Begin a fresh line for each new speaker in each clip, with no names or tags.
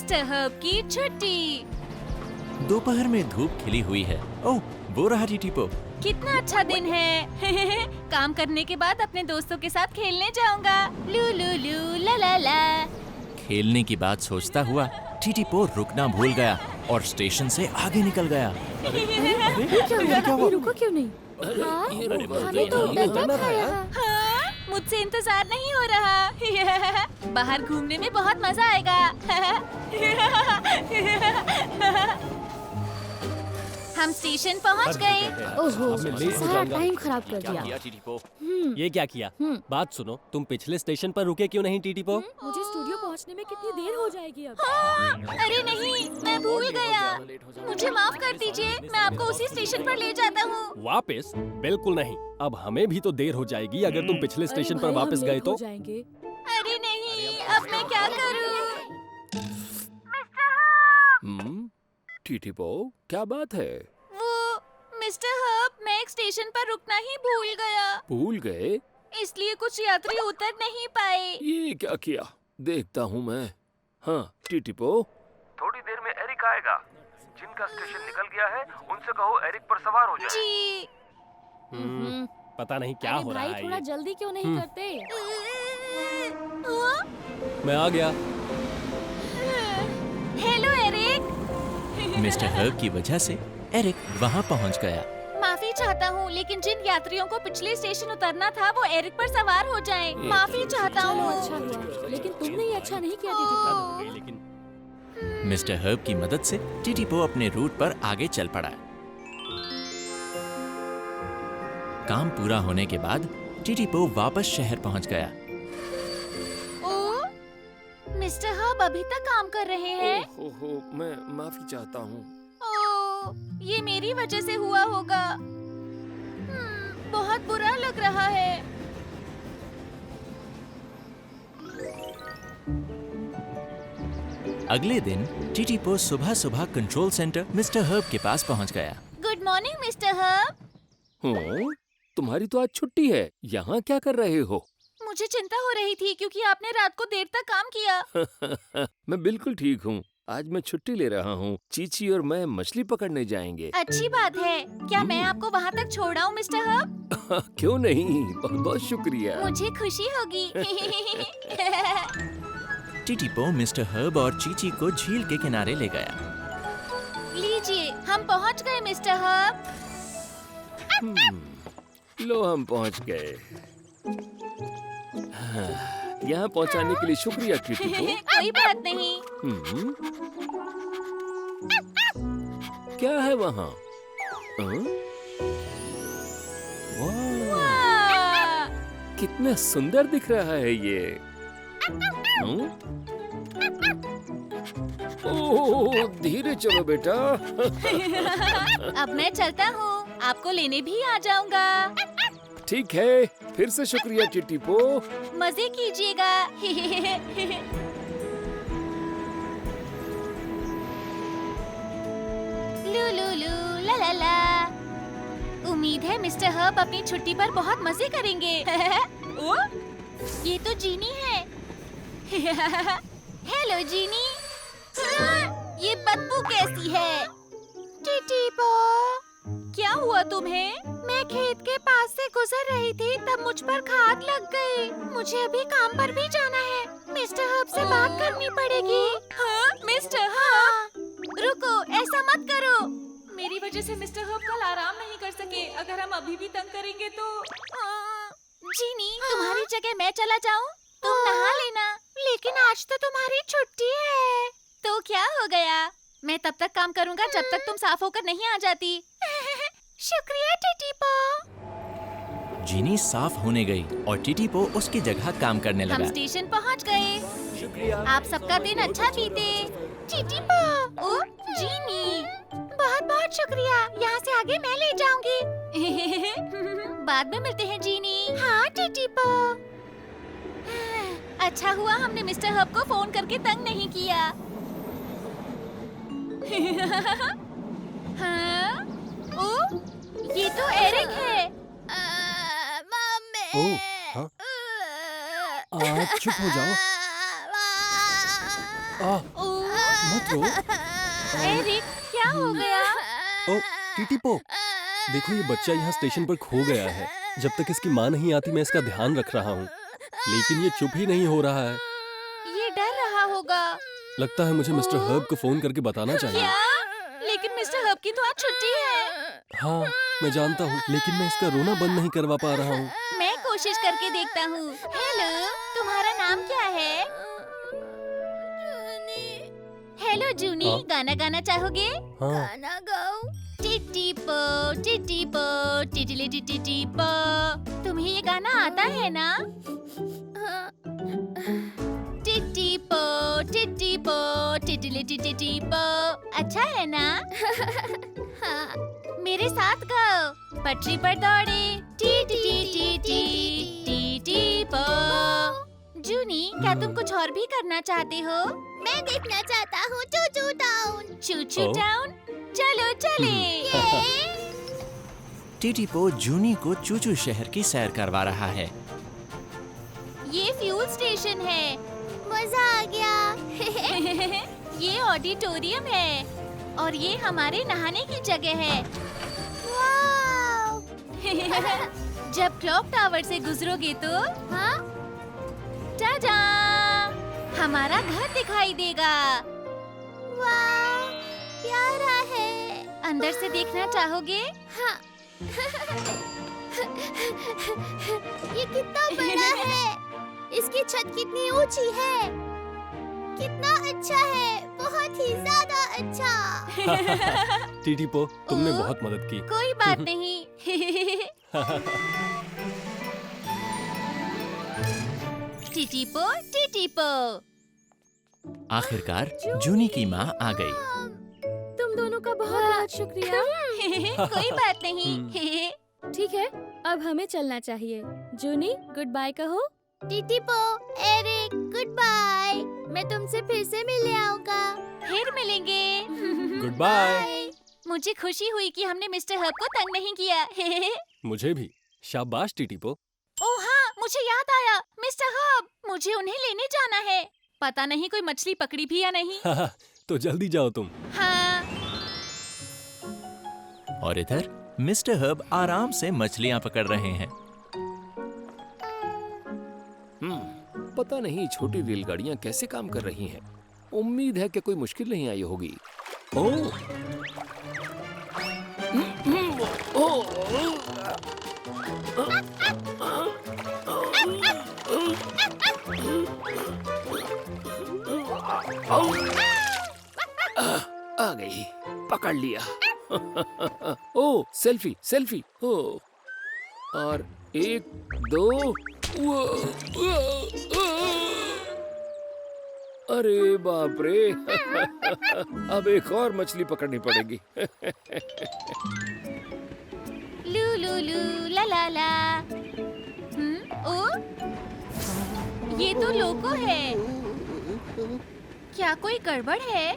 Mister herb की छुट्टी।
दोपहर में धूप खिली हुई है। ओह, वो रहा टीटीपो।
कितना अच्छा दिन है। काम करने के बाद अपने दोस्तों के साथ खेलने जाऊंगा। लू लू लू ला ला ला।
खेलने की बात सोचता हुआ टीटीपो रुकना भूल गया और स्टेशन से आगे निकल गया।
ये रुको क्यों नहीं? हमें तो डंडा खाया।
हाँ, मुझसे इंतजार नहीं हो रहा। बाहर घूमने में बहुत मजा आएगा। हम स्टेशन पहुंच गए।
ओहो,
मैं लेट हो
सारा
जाऊंगा।
टाइम खराब कर
क्या
दिया।
किया टीटीपो?
ये क्या किया? बात सुनो, तुम पिछले स्टेशन पर रुके क्यों नहीं टीटीपो?
मुझे स्टूडियो पहुंचने में कितनी देर हो जाएगी अब?
हाँ, अरे नहीं, मैं भूल गया। मुझे माफ कर दीजिए, मैं आपको उसी स्टेशन पर ले जाता हूँ।
वापस? बिल्कुल नहीं। अब हमें भी तो देर हो जाएगी अगर तुम पिछले स्टेशन
अरे
पर
भाई,
वापस
हम
गए
लेट
तो।
हो जाएंगे।
अरे नहीं, अब मैं क्या करूँ?
टीटीपो, क्या बात है?
वो मिस्टर हर्ब, मैं एक स्टेशन पर रुकना ही भूल गया,
भूल गए?
इसलिए कुछ यात्री उतर नहीं पाए।
ये क्या किया? देखता हूँ मैं। हाँ, टीटीपो।
थोड़ी देर में एरिक आएगा। जिनका स्टेशन निकल गया है उनसे कहो एरिक पर सवार हो जाए।
जी।
पता नहीं क्या
अरे
हो रहा
भाई,
है
थोड़ा
ये।
जल्दी क्यों नहीं करते?
हाँ?
मैं आ गया।
Hello Eric.
मिस्टर हर्ब की वजह से एरिक वहाँ पहुँच गया।
माफी चाहता हूँ, लेकिन जिन यात्रियों को पिछले स्टेशन उतरना था वो एरिक पर सवार हो जाएं। माफी चाहता
चलो,
हूँ।
अच्छा हुआ। लेकिन तुमने ये अच्छा नहीं किया दीदी।
लेकिन
मिस्टर हर्ब की मदद से टीटीपो अपने रूट पर आगे चल पड़ा। काम पूरा होने के बाद टीटीपो वापस शहर पहुंच गया।
ओ, मिस्टर हर्ब अभी तक काम कर रहे हैं।
ओहो, मैं माफी चाहता हूँ।
ओ, ये मेरी वजह से हुआ होगा। बहुत बुरा लग रहा है।
अगले दिन टीटीपो सुबह सुबह कंट्रोल सेंटर मिस्टर हर्ब के पास पहुंच गया।
Good morning mister Herb.
हाँ, तुम्हारी तो आज छुट्टी है। यहाँ क्या कर रहे हो?
मुझे चिंता हो रही थी क्योंकि आपने रात को देर तक काम किया।
मैं बिल्कुल ठीक हूँ। आज मैं छुट्टी ले रहा हूँ। चीची और मैं मछली पकड़ने जाएंगे।
अच्छी बात है। क्या मैं आपको वहाँ तक छोड़ आऊँ मिस्टर हर्ब?
क्यों नहीं, बहुत बहुत शुक्रिया।
मुझे खुशी होगी।
टीटीपो मिस्टर हर्ब और चीची को झील के किनारे ले गया।
लीजिए, हम पहुँच गए मिस्टर हर्ब।
लो, हम पहुँच गए। हाँ, यहाँ पहुँचाने के लिए शुक्रिया टीटीपो।
कोई बात नहीं।
क्या है वहाँ? हाँ? वाह,
वाह!
कितना सुंदर दिख रहा है ये। ओह, धीरे चलो बेटा।
अब मैं चलता हूँ। आपको लेने भी आ जाऊंगा।
ठीक है, फिर से शुक्रिया टीटीपो।
मजे कीजिएगा। लू लू लू ला ला ला। उम्मीद है मिस्टर हर्ब अपनी छुट्टी पर बहुत मजे करेंगे। ओ, ये तो जीनी है। हेलो जीनी। ये बदबू कैसी है? टीटीपो, क्या हुआ तुम्हें? मैं खेत के पास से गुजर रही थी, तब मुझ पर खाद लग गई। मुझे अभी काम पर भी जाना है। मिस्टर हर्ब से बात करनी पड़ेगी। हाँ, मिस्टर हर्ब, रुको, ऐसा मत करो। मेरी वजह से मिस्टर हर्ब कल आराम नहीं कर सके। अगर हम अभी भी तंग करेंगे तो जीनी, तुम्हारी जगह मैं चला जाऊं? तुम नहा लेना। लेकिन आज तो तुम्हारी छुट्टी है। तो क्या हो गया? मैं तब तक काम करूंगा जब तक तुम साफ होकर नहीं आ जाती। शुक्रिया टीटीपो।
जीनी साफ होने गई और टीटीपो उसकी जगह काम करने
हम
लगा।
स्टेशन पहुंच गए। शुक्रिया। आप सबका दिन अच्छा बीते। टीटीपो, ओ जीनी, बहुत बहुत शुक्रिया। यहाँ से आगे मैं ले जाऊंगी। बाद में मिलते हैं जीनी। हाँ टीटीपो। अच्छा हुआ हमने मिस्टर हर्ब को फोन करके तंग नहीं किया। हाँ? ओ, ये तो एरिक है।
ओह, हाँ? चुप हो जाओ।
ओ,
मत रो।
एरिक, क्या हो गया?
ओ टीटीपो, देखो ये बच्चा यहाँ स्टेशन पर खो गया है। जब तक इसकी माँ नहीं आती मैं इसका ध्यान रख रहा हूँ, लेकिन ये चुप ही नहीं हो रहा है।
ये डर रहा होगा।
लगता है मुझे मिस्टर हर्ब को फोन करके बताना चाहिए।
क्या? लेकिन मिस्टर हर्ब की तो आज छुट्टी है।
हाँ मैं जानता हूँ, लेकिन मैं इसका रोना बंद नहीं करवा पा रहा हूँ।
मैं कोशिश करके देखता हूँ। हेलो, तुम्हारा नाम क्या है? हेलो जूनी,
हाँ?
गाना गाना चाहोगे?
हाँ
गाना गाओ। टिटिपो टिटिपो टिटिली टिटिपो। तुम्हें ये गाना आता है ना? टिटिपो टिटिपो टिटिली टिटिपो। अच्छा है ना? हाँ। मेरे साथ गाओ। पटरी पर दौड़े टिटिपो। जूनी, क्या तुम कुछ और भी करना चाहते हो? मैं देखना चाहता हूँ चूचू टाउन। चूचू
ओ?
टाउन, चलो चले।
टीटीपो जूनी को चूचू शहर की सैर करवा रहा है।
ये फ्यूल स्टेशन है। मजा आ गया। ये ऑडिटोरियम है और ये हमारे नहाने की जगह है। वाव! जब क्लॉक टावर से गुजरोगे तो हाँ, टाडा! हमारा घर दिखाई देगा। वाव! प्यारा है। अंदर से देखना चाहोगे? हाँ। ये कितना बड़ा है। इसकी छत कितनी ऊंची है। कितना अच्छा है, बहुत ही ज्यादा अच्छा।
टीटीपो, तुमने बहुत मदद की।
कोई बात नहीं। टिटिपो टिटिपो।
आखिरकार जूनी की माँ आ गई।
तुम दोनों का बहुत बहुत शुक्रिया।
कोई बात नहीं।
ठीक है, अब हमें चलना चाहिए। जूनी, गुड बाय कहो।
Titipo, Eric, good bye. मैं तुमसे फिर से मिलने आऊंगा। फिर मिलेंगे।
Good bye.
मुझे खुशी हुई कि हमने मिस्टर हब को तंग नहीं किया।
मुझे भी। शाबाश टीटीपो।
ओह हाँ, मुझे याद आया। मिस्टर हब, मुझे उन्हें लेने जाना है। पता नहीं कोई मछली पकड़ी भी या नहीं।
तो जल्दी जाओ तुम।
हाँ।
और इधर मिस्टर हर्ब आराम से मछलियाँ पकड़ रहे हैं।
पता नहीं छोटी रेलगाड़ियां कैसे काम कर रही हैं। उम्मीद है कि कोई मुश्किल नहीं आई होगी। ओह! आ गई, पकड़ लिया। ओ सेल्फी सेल्फी। ओ और 1 2। अरे बाप रे। अब एक और मछली पकड़नी पड़ेगी।
लू लू लू ला ला ला। ओ, ये तो लोको है। क्या कोई गड़बड़ है?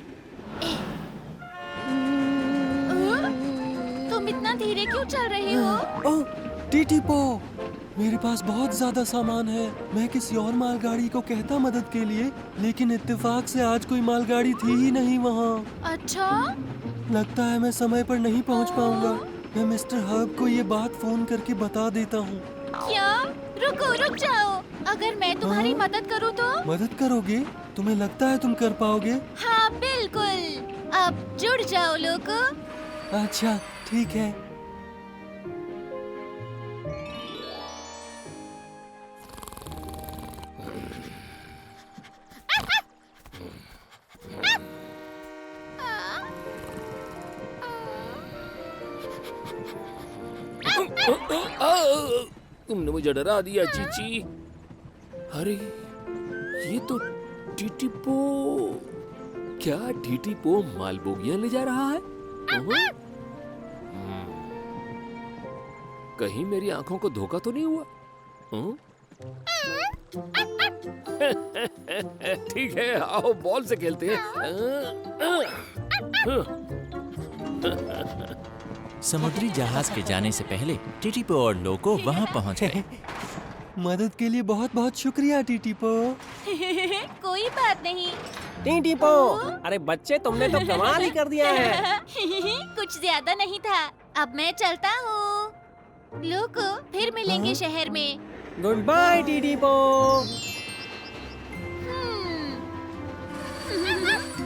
तुम इतना धीरे क्यों चल रहे हो?
ओह टीटीपो, मेरे पास बहुत ज्यादा सामान है। मैं किसी और मालगाड़ी को कहता मदद के लिए, लेकिन इत्तेफाक से आज कोई मालगाड़ी थी ही नहीं वहाँ।
अच्छा?
लगता है मैं समय पर नहीं पहुँच पाऊंगा। मैं मिस्टर हर्ब को ये बात फोन करके बता देता हूँ।
क्या? रुको, रुक जाओ। अगर मैं तुम्हारी
हाँ?
मदद करूँ तो?
मदद करोगे? तुम्हें लगता है तुम कर पाओगे?
हाँ बिल्कुल। अब जुड़ जाओ लोको।
अच्छा ठीक है।
तुमने मुझे डरा दिया चीची। अरे ये तो टीटीपो। क्या टीटीपो मालबोगियां ले जा रहा है? कहीं मेरी आंखों को धोखा तो नहीं हुआ? ठीक है, आओ बॉल से खेलते हैं।
समुद्री जहाज के जाने से पहले टीटीपो और लोको वहाँ पहुँच गए।
मदद के लिए बहुत बहुत शुक्रिया टीटीपो।
कोई बात नहीं।
टीटी पो, अरे बच्चे तुमने तो कमाल ही कर दिया है।
कुछ ज्यादा नहीं था। अब मैं चलता हूँ। लोग फिर मिलेंगे शहर में।
गुड बाय टीटी पो।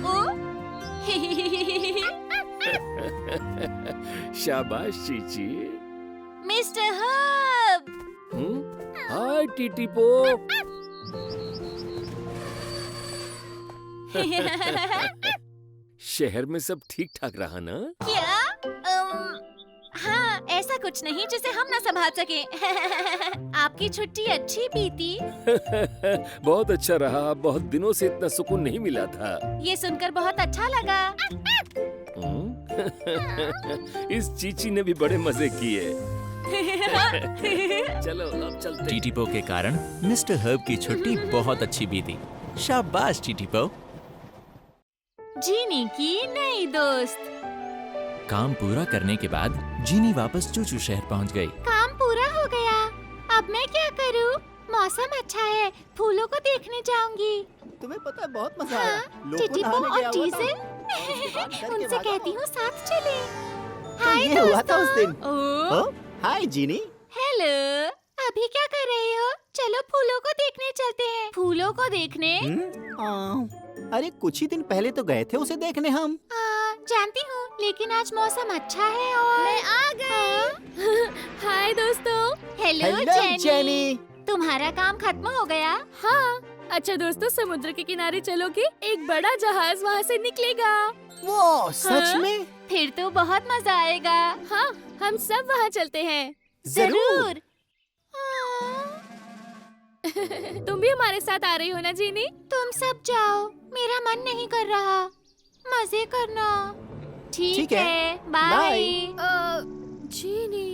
ओ?
शाबाश चीची।
Mister hub.
हाय टीटी पो। शहर में सब ठीक ठाक रहा ना?
क्या? हाँ, ऐसा कुछ नहीं जिसे हम ना संभाल सके। आपकी छुट्टी अच्छी बीती?
बहुत अच्छा रहा। बहुत दिनों से इतना सुकून नहीं मिला था।
ये सुनकर बहुत अच्छा लगा।
इस चीची ने भी बड़े मजे किए। चलो अब चलते हैं।
टीटीपो के कारण मिस्टर हर्ब की छुट्टी बहुत अच्छी बीती। शाबाश टीटीपो।
जीनी की नई दोस्त।
काम पूरा करने के बाद जीनी वापस चूचू शहर पहुंच गई।
काम पूरा हो गया। अब मैं क्या करूं? मौसम अच्छा है, फूलों को देखने जाऊंगी।
तुम्हें पता है बहुत मजा
हाँ,
आया। लोगों
टिटिपो
नहाने गया
और
हुआ था।
डीजल। उनसे कहती हूँ साथ चले।
तो ये हुआ था उस दिन।
ओ,
ओ, हाय जीनी।
हेलो। अभी क्या कर रहे हो? चलो फूलों को देखने चलते हैं। फूलों को देखने?
अरे कुछ ही दिन पहले तो गए थे उसे देखने हम।
जानती हूँ, लेकिन आज मौसम अच्छा है और मैं आ गई।
हाय दोस्तों।
Hello
jenny.
तुम्हारा काम खत्म हो गया?
हाँ, अच्छा दोस्तों, समुद्र के किनारे चलोगे? एक बड़ा जहाज वहाँ से निकलेगा।
वो सच
हाँ?
में?
फिर तो बहुत मजा आएगा।
हाँ, हम सब वहाँ चलते हैं।
जरूर।
तुम भी हमारे साथ आ रही हो ना जीनी?
तुम सब जाओ, मेरा मन नहीं कर रहा। मजे करना। ठीक है, बाय।
जीनी।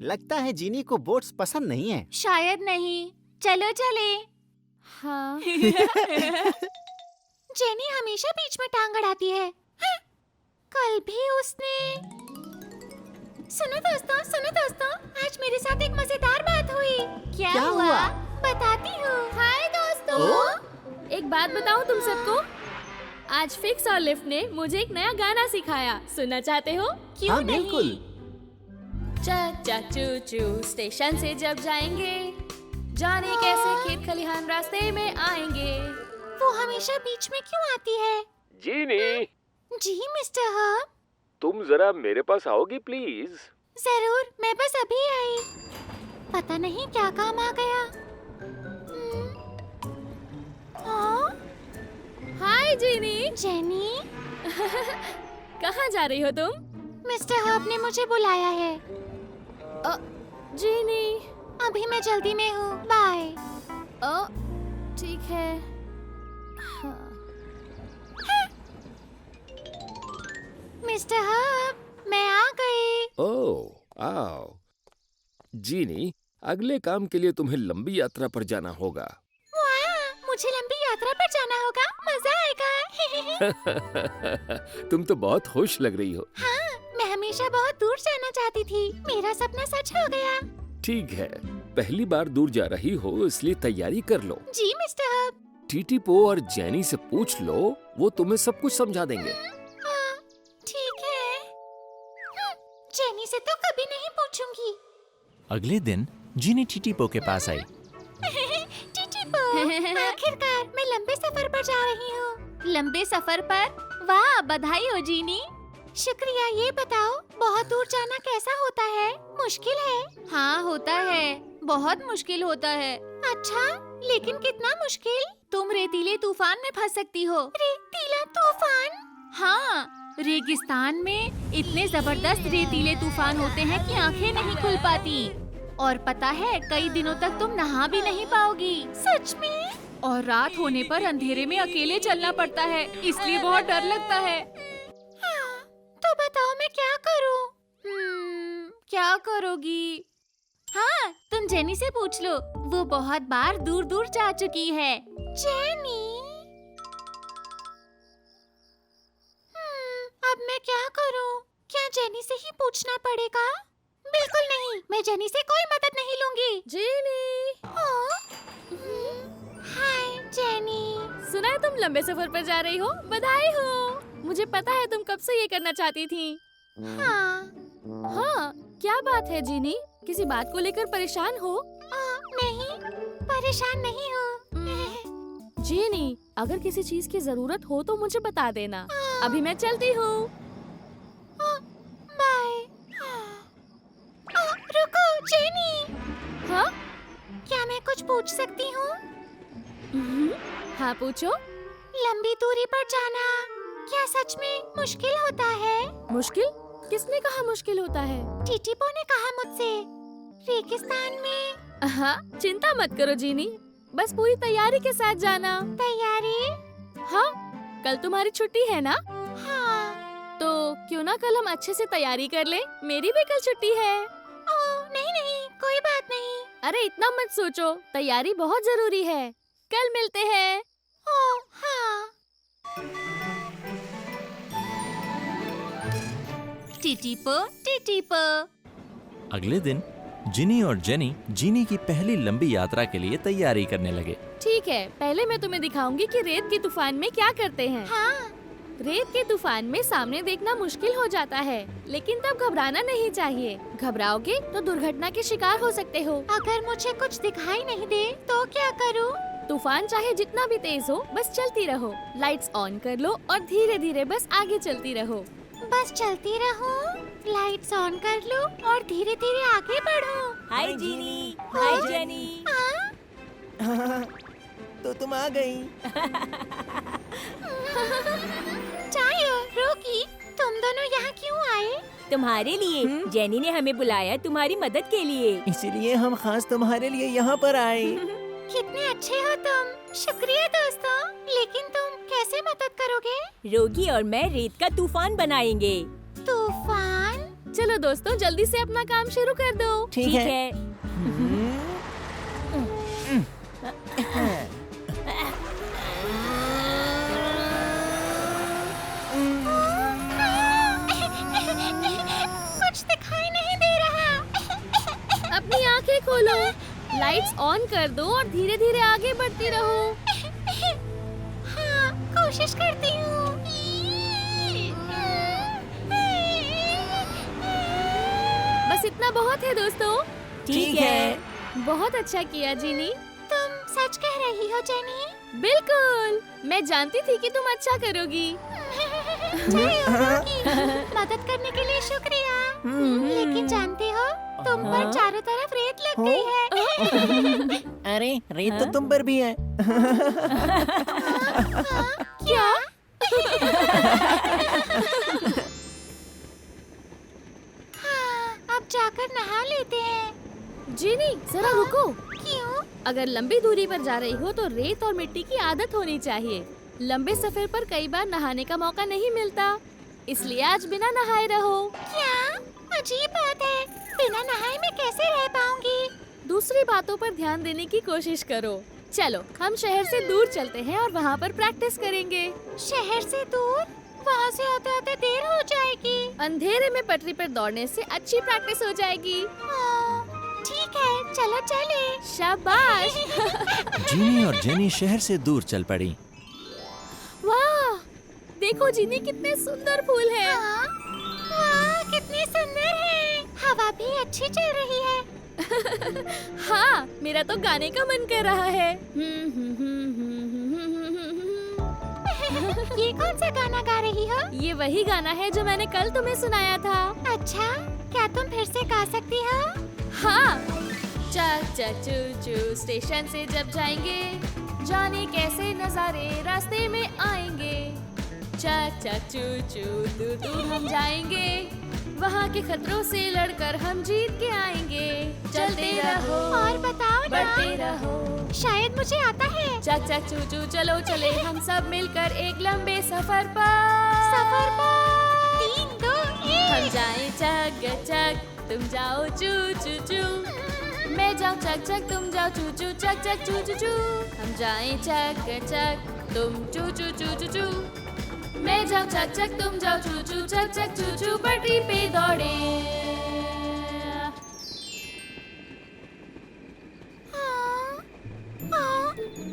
लगता है जीनी को बोट्स पसंद नहीं है।
शायद नहीं। चलो चले।
हाँ।
जेनी हमेशा बीच में टांग अड़ाती है। हाँ, कल भी उसने। सुनो दोस्तों, आज मेरे साथ एक मजेदार बात हुई। क्या हुआ? बताती हूँ। हाय दोस्तों।
एक बात बताऊं तुम सबको? आज फिक्स और लिफ्ट ने मुझे एक नया गाना सिखाया। सुनना चाहते हो?
क्यों
हाँ
नहीं?
बिल्कुल।
चाचा चूचू स्टेशन से जब जाएंगे, जाने कैसे खेत खलिहान रास्ते में आएंगे।
वो हमेशा बीच में क्यों आती है?
जीनी,
जी मिस्टर हब।
तुम जरा मेरे पास आओगी प्लीज?
जरूर, मैं बस अभी आई। पता नहीं क्या काम आ गया। हाँ?
हाय जीनी।
जेनी,
कहाँ जा रही हो तुम?
मिस्टर हब ने मुझे बुलाया है।
जीनी।
अभी मैं जल्दी में हूँ। बाय।
ठीक है।
मिस्टर हब, मैं आ गई।
ओह, आओ। जीनी, अगले काम के लिए तुम्हें लंबी यात्रा पर जाना होगा।
वाह, मुझे लंबी यात्रा पर जाना होगा। मजा आएगा।
तुम तो बहुत खुश लग रही हो।
हाँ, मैं हमेशा बहुत दूर जाना चाहती थी। मेरा सपना सच हो गया।
ठीक है, पहली बार दूर जा रही हो इसलिए तैयारी कर लो।
जी मिस्टर हब।
टीटीपो और जेनी से पूछ लो, वो तुम्हें सब कुछ समझा देंगे।
ठीक है। जेनी से तो कभी नहीं पूछूंगी।
अगले दिन जीनी टीटीपो के पास आई।
टीटीपो, आखिरकार मैं लंबे सफर पर जा रही हूँ। लंबे सफर पर? वाह, बधाई हो जीनी। शुक्रिया। ये बताओ, बहुत दूर जाना कैसा होता है? मुश्किल है? हाँ, होता है। बहुत मुश्किल होता है। अच्छा, लेकिन कितना मुश्किल? तुम रेतीले तूफान में फंस सकती हो। रेतीला तूफान? हाँ, रेगिस्तान में इतने जबरदस्त रेतीले तूफान होते हैं कि आंखें नहीं खुल पाती। और पता है, कई दिनों तक तुम नहा भी नहीं पाओगी। सच में? और रात होने पर अंधेरे में अकेले चलना पड़ता है, इसलिए बहुत डर लगता है। तो बताओ मैं क्या करूं? क्या करोगी? हाँ, तुम जेनी से पूछ लो। वो बहुत बार दूर दूर जा चुकी है। जेनी? अब मैं क्या करूं? क्या जेनी से ही पूछना पड़ेगा? बिल्कुल नहीं, मैं जेनी से कोई मदद नहीं लूंगी।
जेनी।
हाय जेनी।
सुना है तुम तुम लंबे सफर पर जा रही हो, बधाई हो। मुझे पता है तुम कब से ये करना चाहती थी।
हाँ।
हाँ, क्या बात है जीनी? किसी बात को लेकर परेशान हो?
नहीं, परेशान नहीं हूँ।
जीनी, अगर किसी चीज की जरूरत हो तो मुझे बता देना। अभी मैं चलती हूँ।
बाय। रुको जेनी,
हाँ?
क्या मैं कुछ पूछ सकती हूँ?
हाँ, पूछो।
लंबी दूरी पर जाना क्या सच में मुश्किल होता है?
मुश्किल? किसने कहा मुश्किल होता है?
टीटीपो ने कहा मुझसे। रेगिस्तान में।
हाँ, चिंता मत करो जीनी, बस पूरी तैयारी के साथ जाना।
तैयारी?
हाँ, कल तुम्हारी छुट्टी है ना?
हाँ।
तो क्यों ना कल हम अच्छे से तैयारी कर ले? मेरी भी कल छुट्टी है।
नहीं नहीं, कोई बात नहीं।
अरे इतना मत सोचो, तैयारी बहुत जरूरी है। कल मिलते हैं।
हाँ। टीटीपो, टीटीपो।
अगले दिन जिनी और जेनी जीनी की पहली लंबी यात्रा के लिए तैयारी करने लगे।
ठीक है, पहले मैं तुम्हें दिखाऊंगी कि रेत के तूफान में क्या करते हैं।
हाँ।
रेत के तूफान में सामने देखना मुश्किल हो जाता है, लेकिन तब घबराना नहीं चाहिए। घबराओगे तो दुर्घटना के शिकार हो सकते हो।
अगर मुझे कुछ दिखाई नहीं दे तो क्या करूँ?
तूफान चाहे जितना भी तेज हो, बस चलती रहो। लाइट्स ऑन कर लो और धीरे धीरे बस आगे चलती रहो।
बस चलती रहूं, लाइट्स ऑन कर लूं और धीरे धीरे आगे बढ़ूं।
हाय जीनी, हाय जेनी।
तो तुम आ गई।
चायो, रोकी, तुम दोनों यहाँ क्यों आए?
तुम्हारे लिए जेनी ने हमें बुलाया, तुम्हारी मदद के लिए।
इसीलिए हम खास तुम्हारे लिए यहाँ पर आए।
कितने अच्छे हो तुम। शुक्रिया दोस्तों। लेकिन तुम कैसे मदद करोगे?
रोगी और मैं रेत का तूफान बनाएंगे।
तूफान?
चलो दोस्तों, जल्दी से अपना काम शुरू कर दो।
ठीक है।
कुछ दिखाई नहीं दे रहा।
अपनी आंखें खोलो, लाइट्स ऑन कर दो और धीरे धीरे आगे बढ़ती रहो।
हाँ, कोशिश करती हूँ।
बस इतना बहुत है दोस्तों।
ठीक है।
बहुत अच्छा किया जीनी।
तुम सच कह रही हो जेनी?
बिल्कुल, मैं जानती थी कि तुम अच्छा करोगी।
मदद करने के लिए शुक्रिया। लेकिन जानते हो, तुम पर चारों तरफ रेत लग गई है।
अरे रेत तो तुम पर भी है।
क्या? हाँ, अब जाकर नहा लेते हैं।
जीनी, जरा रुको।
क्यों?
अगर लंबी दूरी पर जा रही हो तो रेत और मिट्टी की आदत होनी चाहिए। लंबे सफर पर कई बार नहाने का मौका नहीं मिलता, इसलिए आज बिना नहाए रहो।
क्या? अजीब बात है, बिना नहाए मैं कैसे रह पाऊंगी?
दूसरी बातों पर ध्यान देने की कोशिश करो। चलो, हम शहर से दूर चलते हैं और वहाँ पर प्रैक्टिस करेंगे।
शहर से दूर? वहाँ से आते आते देर हो जाएगी।
अंधेरे में पटरी पर दौड़ने से अच्छी प्रैक्टिस हो जाएगी।
ठीक है, चलो चले।
शाबाश।
जीनी और जेनी शहर से दूर चल पड़ी।
वाह, देखो जीनी, कितने सुंदर फूल हैं।
हाँ, वाह, कितने सुंदर हैं। हवा भी अच्छी चल रही है।
हाँ, मेरा तो गाने का मन कर रहा है।
ये कौन सा गाना गा रही हो?
ये वही गाना है जो मैंने कल तुम्हें सुनाया था।
अच्छा, क्या तुम फिर से गा सकती हो?
हाँ। चक चक चू चू स्टेशन से जब जाएंगे, जाने कैसे नजारे रास्ते में आएंगे। चक चक चू चू दूर दूर हम जाएंगे, वहाँ के खतरों से लड़कर हम जीत के आएंगे। चलते रहो
और बताओ ना।
बढ़ते रहो,
शायद मुझे आता है।
चक चक चू चू चलो चले हम सब मिलकर एक लंबे सफर पर।
सफर पर 3, 2, 1।
हम जाएं चक चक, तुम जाओ चू चू चू। मैं जाऊं चक चक, तुम जाओ चू चू चक चक चू चू चू। हम जाएं चक चक, तुम चू चू चू चू चू। मैं जाऊं चक चक, तुम जाओ चू चू चक चक चू चू। पटरी पे दौड़े।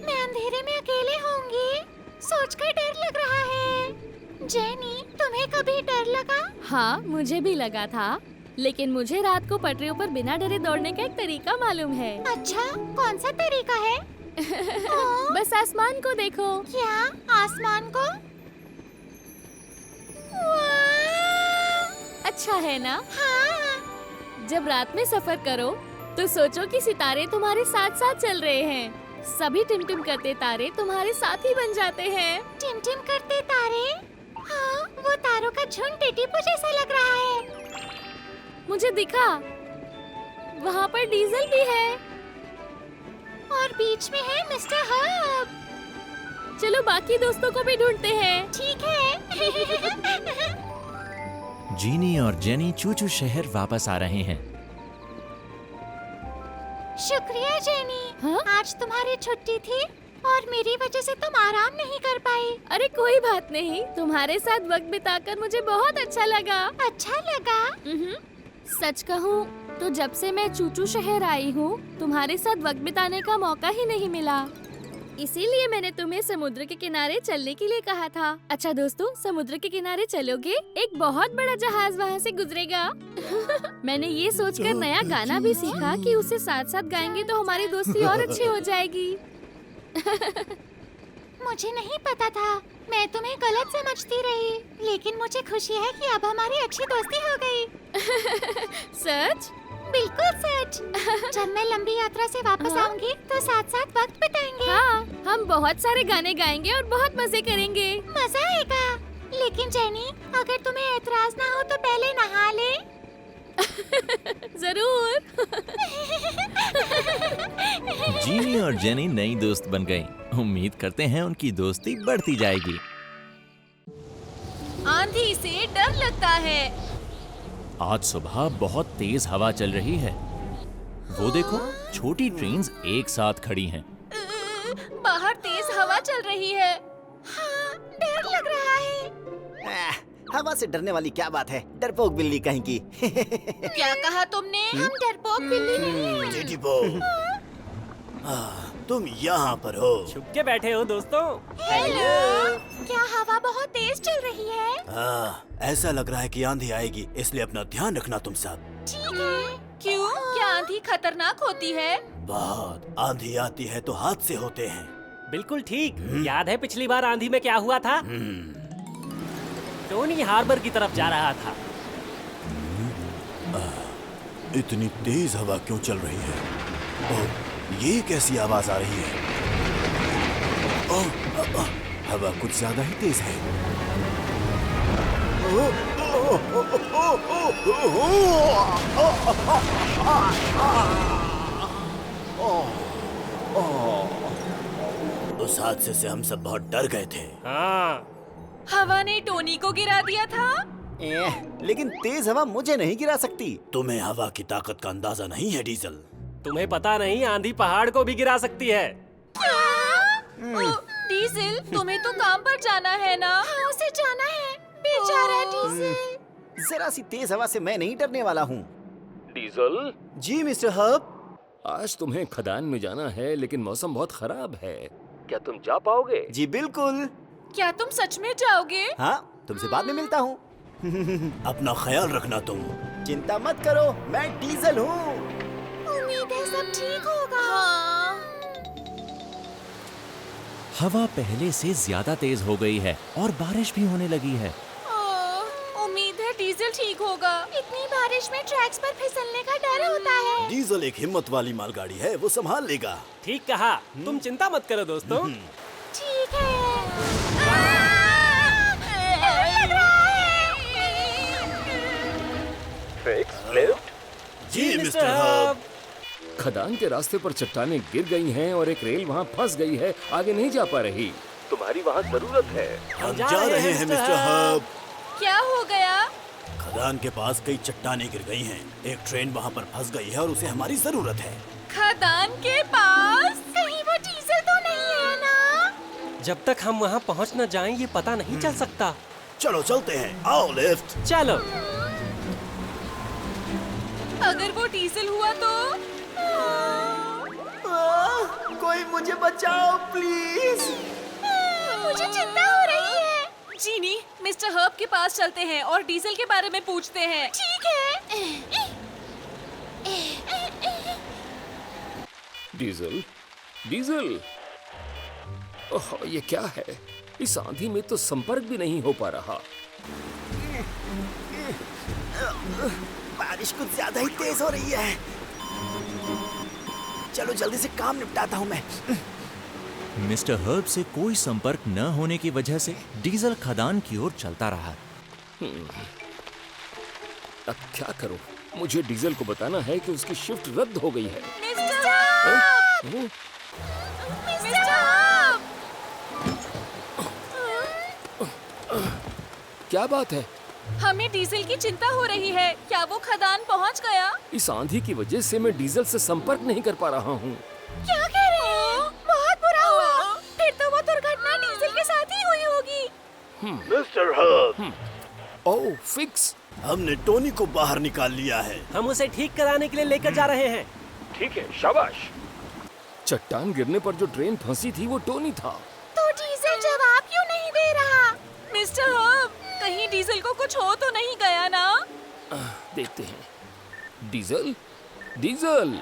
मैं अंधेरे में अकेले होंगी। सोचकर डर लग रहा है। जेनी, तुम्हें कभी डर लगा?
हाँ, मुझे भी लगा था, लेकिन मुझे रात को पटरियों पर बिना डरे दौड़ने का एक तरीका मालूम है।
अच्छा, कौन सा तरीका है?
बस आसमान को देखो।
क्या आसमान को?
अच्छा है ना?
हाँ।
जब रात में सफर करो तो सोचो कि सितारे तुम्हारे साथ साथ चल रहे हैं। सभी टिमटिम करते तारे तुम्हारे साथी बन जाते हैं।
टिमटिम करते तारे? हाँ, वो तारों का झुंड टिटीपू जैसा लग रहा है।
मुझे दिखा, वहाँ पर डीजल भी है
और बीच में है मिस्टर हब।
चलो बाकी दोस्तों को भी ढूंढते हैं।
ठीक है।
जीनी और जेनी चूचू शहर वापस आ रहे हैं।
शुक्रिया जेनी।
हाँ?
आज तुम्हारी छुट्टी थी और मेरी वजह से तुम आराम नहीं कर पाई।
अरे कोई बात नहीं, तुम्हारे साथ वक्त बिताकर मुझे बहुत अच्छा लगा।
अच्छा लगा?
सच कहूँ तो जब से मैं चूचू शहर आई हूँ, तुम्हारे साथ वक्त बिताने का मौका ही नहीं मिला। इसीलिए मैंने तुम्हें समुद्र के किनारे चलने के लिए कहा था। अच्छा दोस्तों, समुद्र के किनारे चलोगे? एक बहुत बड़ा जहाज वहाँ से गुजरेगा। मैंने ये सोचकर नया गाना भी सीखा कि उसे साथ साथ गाएंगे तो हमारी दोस्ती और अच्छी हो जाएगी।
मुझे नहीं पता था, मैं तुम्हें गलत समझती रही, लेकिन मुझे खुशी है कि अब हमारी अच्छी दोस्ती हो गई।
सच?
बिल्कुल सच। जब मैं लंबी यात्रा से वापस आऊंगी तो साथ साथ वक्त बिताएंगे।
हाँ, हम बहुत सारे गाने गाएंगे और बहुत मजे करेंगे।
मजा आएगा। लेकिन जेनी, अगर तुम्हें एतराज ना हो तो पहले नहा ले।
जरूर।
जीनी और जेनी नई दोस्त बन गई। उम्मीद करते हैं उनकी दोस्ती बढ़ती जाएगी।
आंधी से डर लगता है।
आज सुबह बहुत तेज हवा चल रही है। वो देखो, छोटी ट्रेन्स एक साथ खड़ी हैं।
बाहर तेज हवा चल रही है। हाँ, डर लग रहा है।
हवा से डरने वाली क्या बात है, डरपोक बिल्ली कहीं की।
क्या कहा तुमने? हम डरपोक बिल्ली नहीं हैं।
टिटीपो, तुम यहाँ पर हो।
छुप के बैठे हो दोस्तों।
हेलो, क्या हवा बहुत तेज चल रही है?
ऐसा लग रहा है कि आंधी आएगी, इसलिए अपना ध्यान रखना तुम सब।
ठीक है। क्यों? क्या आंधी खतरनाक होती है?
बहुत आंधी आती है तो हादसे होते हैं।
बिल्कुल ठीक। याद है पिछली बार आंधी में क्या हुआ था? टोनी हार्बर की तरफ जा रहा था।
इतनी तेज हवा क्यों चल रही है? ओह, ये कैसी आवाज आ रही है? ओह, हवा कुछ ज्यादा ही तेज है। उस हादसे से हम सब बहुत डर गए थे।
हाँ।
हवा ने टोनी को गिरा दिया था।
लेकिन तेज हवा मुझे नहीं गिरा सकती।
तुम्हें हवा की ताकत का अंदाजा नहीं है डीजल।
तुम्हें पता नहीं, आंधी पहाड़ को भी गिरा सकती है।
ओ, डीजल, तुम्हें तो काम पर जाना है ना? हाँ, उसे जाना है। बेचारा डीजल।
जरा सी तेज हवा से मैं नहीं डरने वाला हूँ।
डीजल,
जी मिस्टर हब।
आज तुम्हें खदान में जाना है, लेकिन मौसम बहुत खराब है। क्या तुम जा पाओगे?
जी बिल्कुल।
क्या तुम सच में जाओगे?
हाँ, तुमसे बाद में मिलता हूँ।
अपना ख्याल रखना तुम।
चिंता मत करो, मैं डीजल हूँ।
उम्मीद है सब ठीक होगा। हाँ।
हवा पहले से ज्यादा तेज हो गई है और बारिश भी होने लगी है।
उम्मीद है डीजल ठीक होगा। इतनी बारिश में ट्रैक्स पर फिसलने का डर होता है।
डीजल एक हिम्मत वाली मालगाड़ी है, वो संभाल लेगा।
ठीक कहा। तुम चिंता मत करो दोस्तों।
ठीक है।
जी मिस्टर हब।
खदान के रास्ते पर चट्टानें गिर गई हैं और एक रेल वहाँ फंस गई है, आगे नहीं जा पा रही। तुम्हारी वहाँ जरूरत है।
हम जा रहे हैं मिस्टर हब।
क्या हो गया?
खदान के पास कई चट्टानें गिर गई हैं। एक ट्रेन वहाँ पर फंस गई है और उसे हमारी जरूरत है।
खदान के पास? कहीं वो डीजल तो नहीं है ना?
जब तक हम वहाँ पहुँच न जाएं, ये पता नहीं चल सकता।
चलो चलते हैं, आओ लिफ्ट।
चलो।
अगर वो डीजल हुआ तो?
कोई मुझे बचाओ प्लीज।
मुझे चिंता हो रही है।
जीनी, मिस्टर हर्ब के पास चलते हैं और डीजल के बारे में पूछते हैं।
ठीक है।
डीजल, डीजल, ओह, ये क्या है? इस आंधी में तो संपर्क भी नहीं हो पा रहा।
बारिश कुछ ज्यादा ही तेज हो रही है। चलो जल्दी से काम निपटाता हूँ मैं।
मिस्टर हर्ब से कोई संपर्क न होने की वजह से डीजल खदान की ओर चलता रहा।
अब क्या करूं? मुझे डीजल को बताना है कि उसकी शिफ्ट रद्द हो गई है।
Mister Herb!
हाँ?
Mister Herb!
क्या बात है?
हमें डीजल की चिंता हो रही है। क्या वो खदान पहुंच गया?
इस आंधी की वजह से मैं डीजल से संपर्क नहीं कर पा रहा हूँ।
क्या कह रहे हैं? बहुत बुरा हुआ। फिर तो वो दुर्घटना डीजल के साथ ही हुई होगी।
मिस्टर हर्ब,
ओह, फिक्स।
हमने टोनी को बाहर निकाल लिया है।
हम उसे ठीक कराने के लिए लेकर जा रहे हैं।
ठीक है, शाबाश। चट्टान गिरने पर जो ट्रेन फंसी थी वो टोनी था।
तो डीजल जवाब क्यों नहीं दे रहा?
मिस्टर हर्ब, कहीं डीजल को कुछ हो तो नहीं गया ना?
देखते हैं। डीजल, डीजल,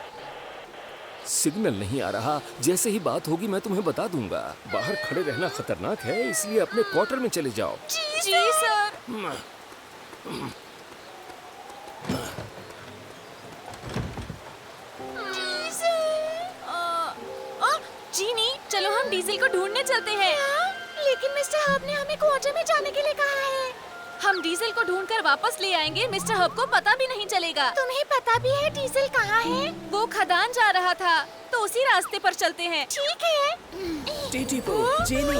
सिग्नल नहीं आ रहा। जैसे ही बात होगी मैं तुम्हें बता दूंगा। बाहर खड़े रहना खतरनाक है, इसलिए अपने क्वार्टर में चले जाओ।
जी सर। जीनी, चलो हम डीजल को ढूंढने चलते हैं।
लेकिन मिस्टर हर्ब ने हमें क्वार्टर में जाने के लिए कहा है।
हम डीजल को ढूंढकर वापस ले आएंगे। मिस्टर हर्ब को पता भी नहीं चलेगा।
तुम्हें पता भी है डीजल कहाँ है?
वो खदान जा रहा था, तो उसी रास्ते पर चलते हैं।
ठीक है।
जेनी,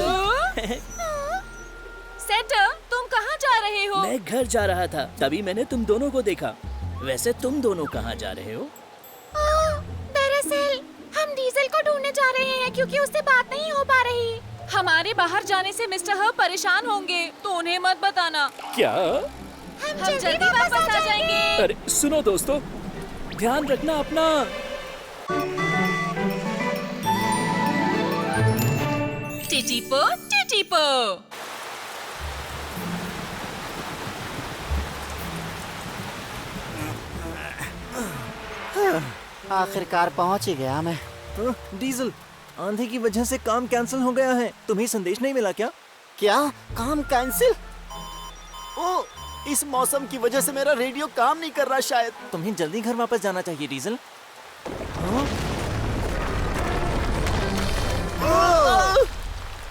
सेटर, तुम कहाँ जा रहे हो?
मैं घर जा रहा था, तभी मैंने तुम दोनों को देखा। वैसे तुम दोनों कहाँ जा रहे हो?
दरअसल हम डीजल को ढूंढने जा रहे हैं क्योंकि उससे बात नहीं हो पा रही।
हमारे बाहर जाने से मिस्टर हर्ब परेशान होंगे, तो उन्हें मत बताना।
क्या?
हम जल्दी वापस आ जाएंगे।
अरे सुनो दोस्तों, ध्यान रखना अपना।
टिटिपो, टिटिपो।
आखिरकार पहुंच ही गया मैं।
डीजल, आंधी की वजह से काम कैंसिल हो गया है। तुम्हें संदेश नहीं मिला क्या?
क्या? काम कैंसिल? ओ, इस मौसम की वजह से मेरा रेडियो काम नहीं कर रहा शायद।
तुम्हें जल्दी घर वापस जाना चाहिए डीजल।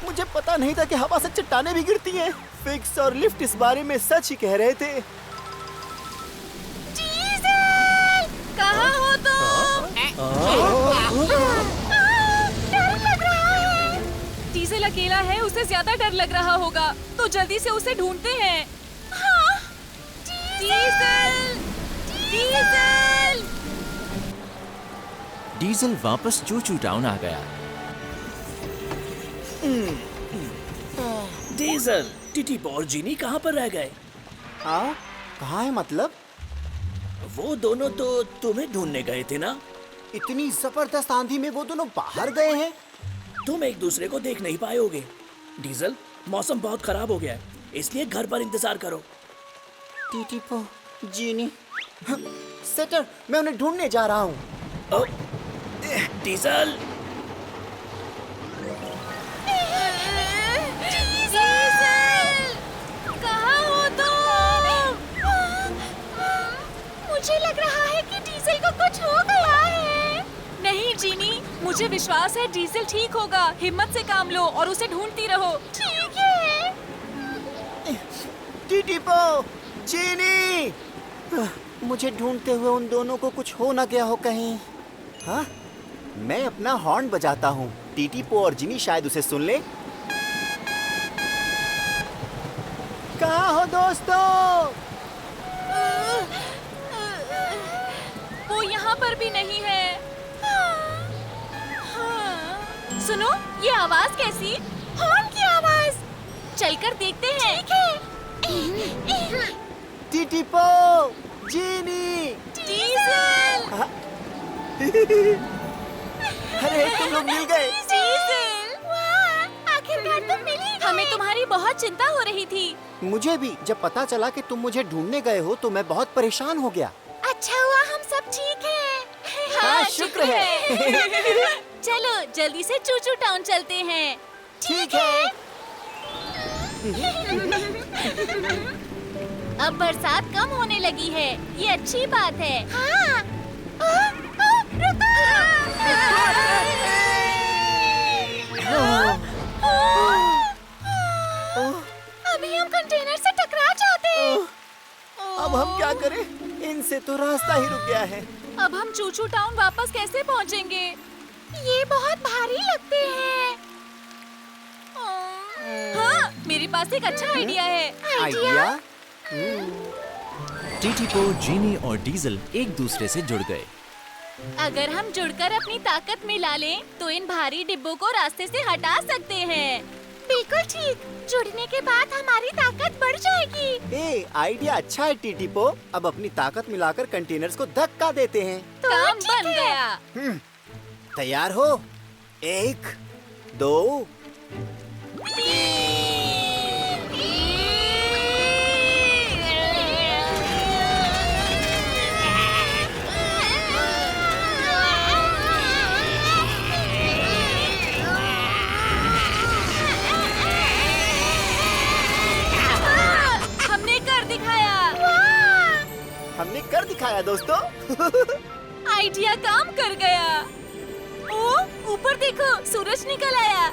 मुझे पता नहीं था कि हवा से चट्टानें भी गिरती हैं। फिक्स और लिफ्ट इस बारे में सच ही कह रहे थे।
कहाँ हो तुम?
डर लग रहा है।
डीजल अकेला है, उसे ज्यादा डर लग रहा होगा, तो जल्दी से उसे ढूंढते हैं।
हाँ,
डीजल! डीजल!
डीजल वापस चूचू टाउन आ गया।
डीजल, टिटिपो और जीनी कहाँ पर रह गए?
हाँ, कहाँ है मतलब?
वो दोनों तो तुम्हें ढूंढने गए थे ना?
इतनी जबरदस्त आंधी में वो दोनों बाहर गए हैं।
तुम एक दूसरे को देख नहीं पाए होगे। डीजल, मौसम बहुत खराब हो गया है, इसलिए घर पर इंतजार करो।
टिटिपो, जीनी, सेटर, मैं उन्हें ढूंढने जा रहा हूँ।
डीजल!
कहाँ हो तुम? मुझे लग रहा है कि डीजल को कुछ हो गया है।
नहीं जीनी, मुझे विश्वास है डीजल ठीक होगा। हिम्मत से काम लो और उसे ढूंढती रहो।
ठीक है।
टिटिपो, जीनी, मुझे ढूंढते हुए उन दोनों को कुछ हो ना गया हो कहीं। हाँ, मैं अपना हॉर्न बजाता हूँ। टिटिपो और जीनी शायद उसे सुन ले। कहाँ हो दोस्तों?
वो यहाँ पर भी नहीं है। हाँ। सुनो, ये आवाज कैसी?
हॉर्न की आवाज।
चलकर देखते हैं।
ठीक है।
टिटिपो, जीनी,
डीजल!
अरे तुम लोग मिल गए।
डीजल! वाह, आखिरकार तुम मिल ही गए। चिंता हो रही थी।
मुझे भी जब पता चला कि तुम मुझे ढूंढने गए हो तो मैं बहुत परेशान हो गया।
अच्छा हुआ हम सब ठीक हैं।
हाँ, शुक्र है।
चलो जल्दी से चूचू टाउन चलते हैं।
ठीक है।
अब बरसात कम होने लगी है, ये अच्छी बात है। हाँ। अभी हम कंटेनर से टकरा जाते हैं।
अब हम क्या करें? इनसे तो रास्ता ही रुक गया है।
अब हम चूचू टाउन वापस कैसे पहुंचेंगे? ये बहुत भारी लगते हैं। हाँ, मेरे पास एक अच्छा आइडिया है।
आइडिया?
टीटीपो, जीनी और डीजल एक दूसरे से जुड़ गए।
अगर हम जुड़कर अपनी ताकत मिला लें, तो इन भारी डिब्बों को रास्ते से हटा सकते हैं। बिल्कुल ठीक। जुड़ने के बाद हमारी ताकत बढ़ जाएगी।
ए, आइडिया अच्छा है टीटीपो। अब अपनी ताकत मिलाकर कंटेनर्स को धक्का देते हैं।
तो काम बन गया।
तैयार हो? 1, 2, हमने कर दिखाया दोस्तों।
आइडिया काम कर गया। ओ, ऊपर देखो, सूरज निकल आया।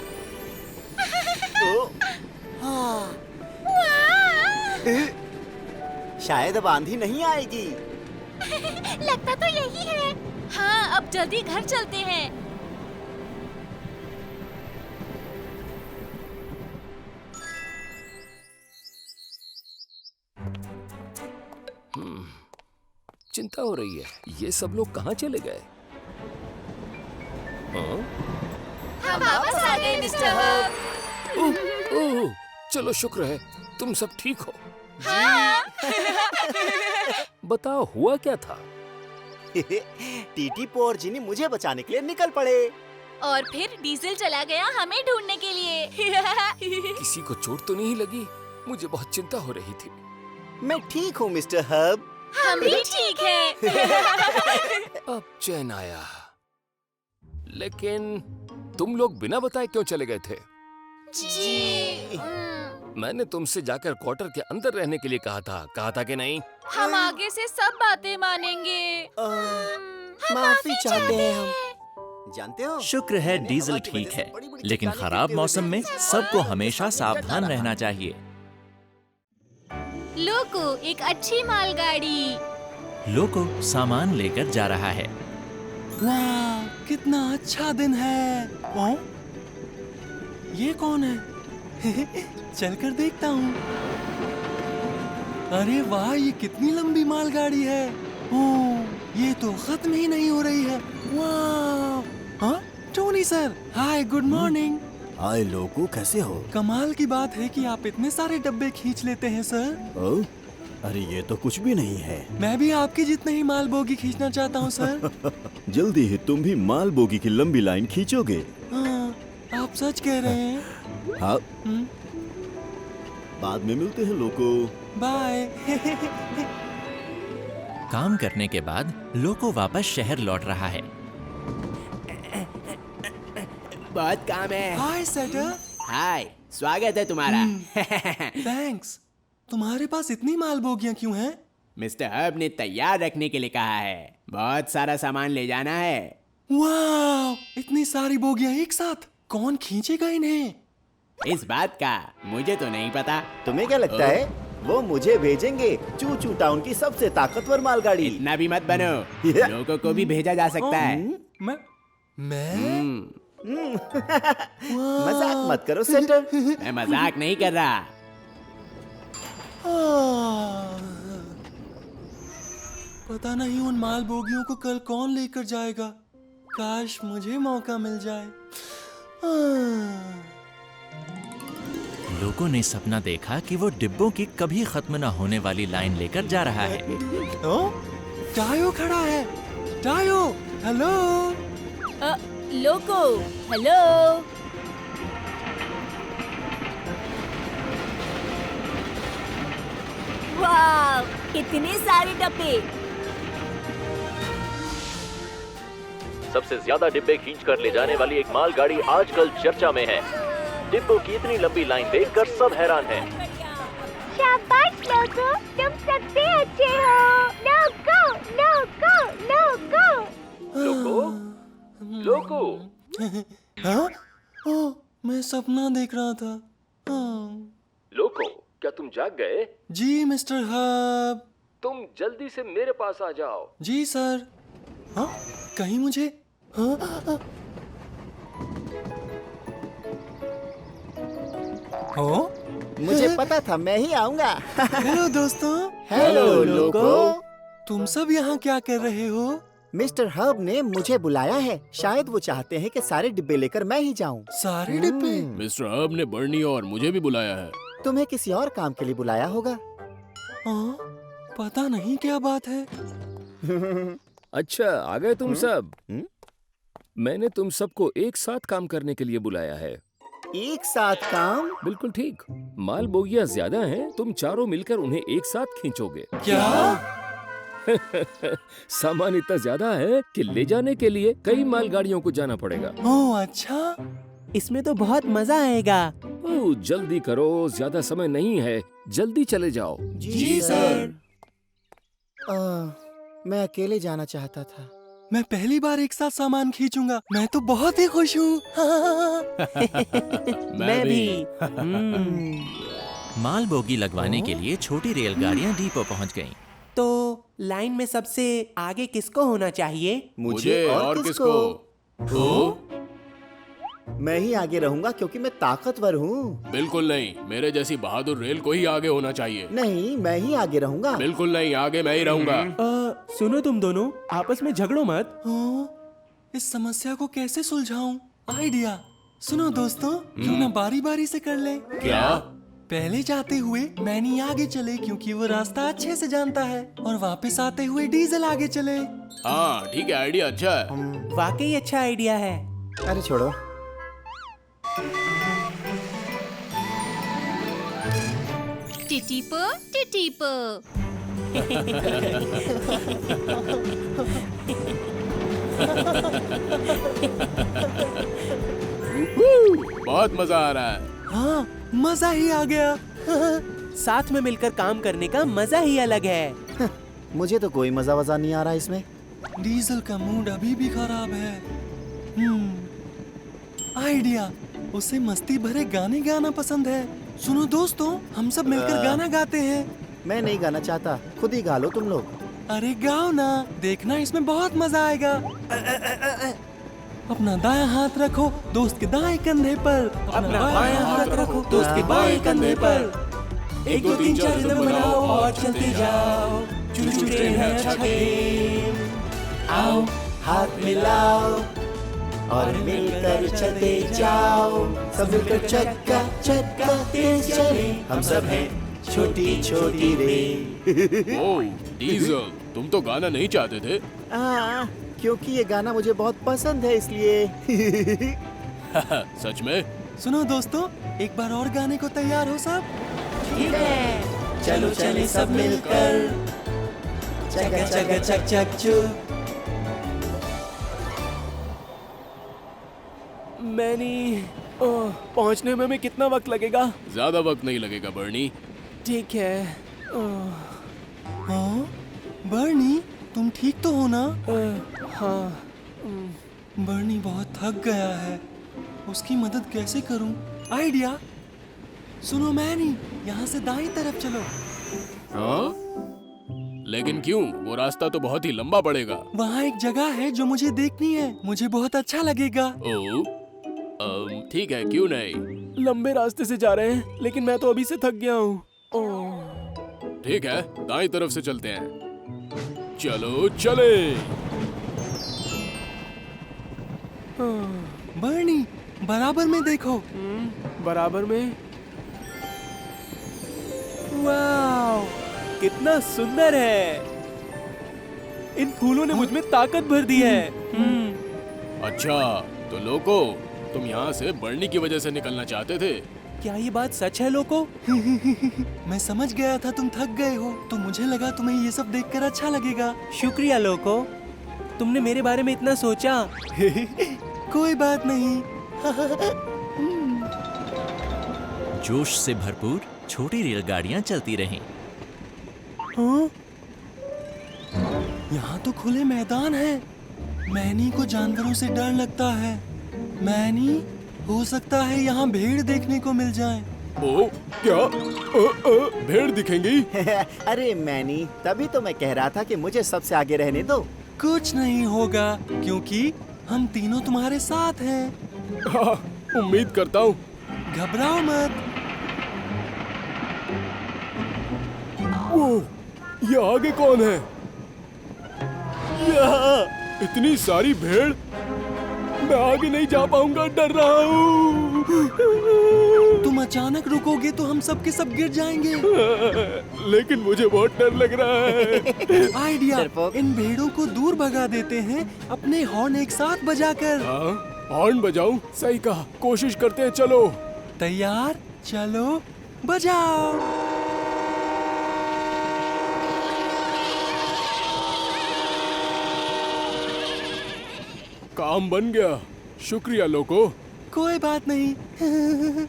शायद अब आंधी नहीं आएगी।
लगता तो यही है। हाँ, अब जल्दी घर चलते हैं।
चिंता हो रही है। ये सब लोग कहाँ चले गए? हाँ?
हम वापस आ गए मिस्टर हब।
ओह, चलो शुक्र है तुम सब ठीक हो।
हाँ।
बताओ हुआ क्या था?
टीटीपो और जिनी मुझे बचाने के लिए निकल पड़े।
और फिर डीजल चला गया हमें ढूंढने के लिए।
किसी को चोट तो नहीं लगी? मुझे बहुत चिंता हो रही थी।
मैं ठीक हूँ मिस्टर हब।
हम भी ठीक हैं।
अब चैन आया। लेकिन तुम लोग बिना बताए क्यों चले गए थे?
जी।
मैंने तुमसे जाकर क्वार्टर के अंदर रहने के लिए कहा था कि नहीं?
हम आगे से सब बातें मानेंगे।
माफी चाहते हैं हम। जानते हो,
शुक्र है डीजल ठीक है, लेकिन खराब मौसम में सबको हमेशा सावधान रहना चाहिए।
लोको, एक अच्छी मालगाड़ी।
लोको सामान लेकर जा रहा है।
वाह, कितना अच्छा दिन है। ओ? ये कौन है? चलकर देखता हूँ। अरे वाह, ये कितनी लंबी मालगाड़ी है। ओह, ये तो खत्म ही नहीं हो रही है। वाह! हाँ, टोनी सर, हाय, गुड मॉर्निंग।
हाय लोको, कैसे हो?
कमाल की बात है कि आप इतने सारे डब्बे खींच लेते हैं सर।
ओह, अरे ये तो कुछ भी नहीं है।
मैं भी आपके जितने ही माल बोगी खींचना चाहता हूँ सर।
जल्दी ही तुम भी माल बोगी की लंबी लाइन खींचोगे।
हाँ, आप सच कह रहे हैं।
हाँ, बाद में मिलते हैं लोको।
बाय।
काम करने के बाद लोको वापस शहर लौट रहा है।
बहुत काम है।
हाय सेटर।
हाय, स्वागत है तुम्हारा।
थैंक्स। तुम्हारे पास इतनी माल बोगियां क्यों हैं?
मिस्टर हब ने तैयार रखने के लिए कहा है। बहुत सारा सामान ले जाना है।
वाह, इतनी सारी बोगियां एक साथ, कौन खींचेगा इन्हें?
इस बात का मुझे तो नहीं पता।
तुम्हें क्या लगता है वो मुझे भेजेंगे? चूचू टाउन की सबसे ताकतवर मालगाड़ी।
इतना भी मत बनो। लोगों को भी भेजा जा सकता है।
मैं?
मजाक मत करो सेटर।
मैं मजाक नहीं कर रहा।
पता नहीं उन माल बोगियों को कल कौन लेकर जाएगा। काश मुझे मौका मिल जाए।
लोगों ने सपना देखा कि वो डिब्बों की कभी खत्म न होने वाली लाइन लेकर जा रहा है।
टायो खड़ा है। टायो, हेलो।
लोको, हेलो। वाह, इतने सारे डब्बे।
सबसे ज्यादा डिब्बे खींच कर ले जाने वाली एक मालगाड़ी आजकल चर्चा में है। डिब्बों की इतनी लंबी लाइन देखकर सब हैरान हैं।
शाबाश लोगो, तुम सबसे अच्छे हो। लोगो, लोगो, लोगो।
लोको, लोको।
हाँ? ओह, मैं सपना देख रहा था। हाँ।
लोको, क्या तुम जाग गए?
जी मिस्टर हब।
तुम जल्दी से मेरे पास आ जाओ।
जी सर। हाँ? कहीं मुझे हाँ? हाँ?
मुझे पता था मैं ही आऊंगा।
हेलो दोस्तों।
हेलो लोको।
तुम सब यहाँ क्या कर रहे हो?
मिस्टर हब ने मुझे बुलाया है। शायद वो चाहते हैं कि सारे डिब्बे लेकर मैं ही जाऊं।
सारे डिब्बे?
मिस्टर हब ने बर्नी और मुझे भी बुलाया है।
तुम्हें किसी और काम के लिए बुलाया होगा।
हाँ? पता नहीं क्या बात है।
अच्छा, आ गए तुम सब। मैंने तुम सबको एक साथ काम करने के लिए बुलाया है।
एक साथ काम?
बिल्कुल ठीक। माल बोगियां ज्यादा हैं, तुम चारों मिलकर उन्हें एक साथ खींचोगे।
क्या?
सामान इतना ज्यादा है कि ले जाने के लिए कई मालगाड़ियों को जाना पड़ेगा।
ओह अच्छा।
इसमें तो बहुत मजा आएगा।
ओह, जल्दी करो, ज्यादा समय नहीं है, जल्दी चले जाओ।
जी सर।
मैं अकेले जाना चाहता था।
मैं पहली बार एक साथ सामान खींचूंगा। मैं तो बहुत ही खुश हूँ।
मैं भी।
माल बोगी लगवाने के लिए छोटी रेलगाड़ियां डिपो पहुंच गईं।
तो लाइन में सबसे आगे किसको होना चाहिए?
मुझे और किसको? मैं ही आगे रहूंगा क्योंकि मैं ताकतवर हूँ।
बिल्कुल नहीं, मेरे जैसी बहादुर रेल को ही आगे होना चाहिए।
नहीं, मैं ही आगे रहूंगा।
बिल्कुल नहीं, आगे मैं ही रहूंगा।
सुनो तुम दोनों, आपस में झगड़ो मत।
इस समस्या को कैसे सुलझाऊं? आइडिया। सुनो दोस्तों, क्यों ना बारी बारी से कर ले।
क्या?
पहले जाते हुए मैनी आगे चले क्योंकि वो रास्ता अच्छे से जानता है, और वापस आते हुए डीजल आगे चले।
हाँ ठीक है, आइडिया अच्छा है।
वाकई अच्छा आइडिया है।
अरे छोड़ो।
टिटीपो, टिटीपो।
बहुत मजा आ रहा है।
हाँ, मजा ही आ गया।
साथ में मिलकर काम करने का मजा ही अलग है।
मुझे तो कोई मजा वजा नहीं आ रहा इसमें।
डीजल का मूड अभी भी खराब है। आइडिया। उसे मस्ती भरे गाने गाना पसंद है। सुनो दोस्तों, हम सब मिलकर गाना गाते हैं।
मैं नहीं गाना चाहता, खुद ही गा लो तुम लोग।
अरे गाओ ना, देखना इसमें बहुत मजा आएगा। अपना दायां हाथ रखो दोस्त के दाएं कंधे पर।
अपना बायां हाथ रखो दोस्त के बाएं कंधे पर। 1 2 3 4 रिदम बनाओ और चलते जाओ। चू-चू ट्रेन है अच्छा गेम। आओ हाथ मिलाओ और मिलकर चलते जाओ। सब मिलकर चक्का चक्का तेज चले। हम सब हैं छोटी छोटी रेल।
ओह, डीजल, तुम तो गाना नहीं चाहते थे।
क्योंकि ये गाना मुझे बहुत पसंद है इसलिए।
सच में?
सुनो दोस्तों, एक बार और गाने को तैयार हो सब?
ठीक है, चलो चले सब मिलकर। चका चका चक चक चू। मैनी पहुंचने में कितना वक्त लगेगा?
ज्यादा वक्त नहीं लगेगा बर्नी।
ठीक है।
हाँ? बर्नी, तुम ठीक तो हो ना?
हाँ।
बर्नी बहुत थक गया है। उसकी मदद कैसे करूं? आइडिया। सुनो मैनी, यहाँ से दाईं तरफ चलो।
हाँ? लेकिन क्यों? वो रास्ता तो बहुत ही लंबा पड़ेगा।
वहाँ एक जगह है जो मुझे देखनी है। मुझे बहुत अच्छा लगेगा।
ओह, ठीक है, क्यों नहीं।
लंबे रास्ते से जा रहे हैं, लेकिन मैं तो अभी से थक गया हूँ।
ठीक है, दाईं तरफ से चलते हैं। चलो चले।
बर्नी, बराबर में देखो।
बराबर में? वाह, कितना सुंदर है। इन फूलों ने मुझ में ताकत भर दी है।
अच्छा, तो लोको, तुम यहाँ से बर्नी की वजह से निकलना चाहते थे?
क्या ये बात सच है लोको? मैं समझ गया था तुम थक गए हो, तो मुझे लगा तुम्हें ये सब देखकर अच्छा लगेगा। शुक्रिया लोको, तुमने मेरे बारे में इतना सोचा। कोई बात नहीं।
जोश से भरपूर छोटी रेलगाड़ियां चलती रहीं।
हाँ? यहाँ तो खुले मैदान है। मैनी को जानवरों से डर लगता है। मैनी, हो सकता है यहाँ भेड़ देखने को मिल जाए।
ओ, क्या? भेड़ दिखेंगी?
अरे मैनी, तभी तो मैं कह रहा था कि मुझे सबसे आगे रहने दो।
कुछ नहीं होगा, क्योंकि हम तीनों तुम्हारे साथ हैं।
हाँ, उम्मीद करता हूँ।
घबराओ मत।
वो, ये आगे कौन है? इतनी सारी भेड़, मैं आगे नहीं जा पाऊंगा, डर रहा हूँ।
तुम अचानक रुकोगे तो हम सब के सब गिर जाएंगे।
लेकिन मुझे बहुत डर लग रहा है।
आइडिया, इन भेड़ों को दूर भगा देते हैं अपने हॉर्न एक साथ बजाकर।
हाँ, हॉर्न बजाऊं? सही कहा, कोशिश करते हैं, चलो।
तैयार? चलो बजाओ।
काम बन गया, शुक्रिया लोको।
कोई बात नहीं।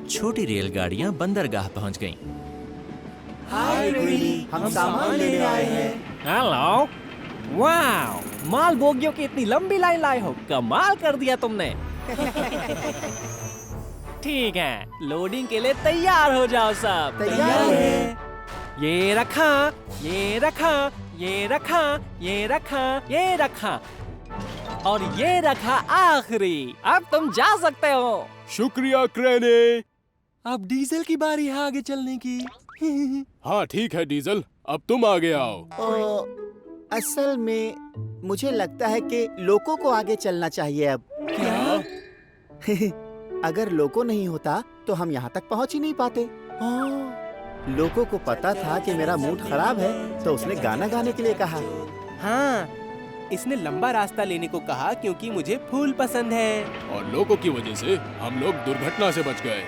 छोटी रेलगाड़ियां बंदरगाह पहुंच गईं।
हाय ग्रीनी, हम सामान लेने आए हैं।
हेलो, वाह, माल बोगियों की इतनी लंबी लाइन लाए हो, कमाल कर दिया तुमने। ठीक है, लोडिंग के लिए तैयार हो जाओ सब।
तैयार है।
ये रखा, ये रखा, ये रखा, ये रखा, ये रखा, और ये रखा आखिरी। अब तुम जा सकते हो।
शुक्रिया क्रेने।
अब डीजल की बारी है आगे चलने की।
हाँ ठीक है डीजल, अब तुम आगे आओ।
असल में मुझे लगता है कि लोको को आगे चलना चाहिए अब।
क्या?
अगर लोको नहीं होता तो हम यहाँ तक पहुँच ही नहीं पाते। लोको को पता था कि मेरा मूड खराब है, तो उसने गाना गाने के लिए कहा।
हाँ, इसने लंबा रास्ता लेने को कहा क्योंकि मुझे फूल पसंद है।
और लोको की वजह से हम लोग दुर्घटना से बच गए।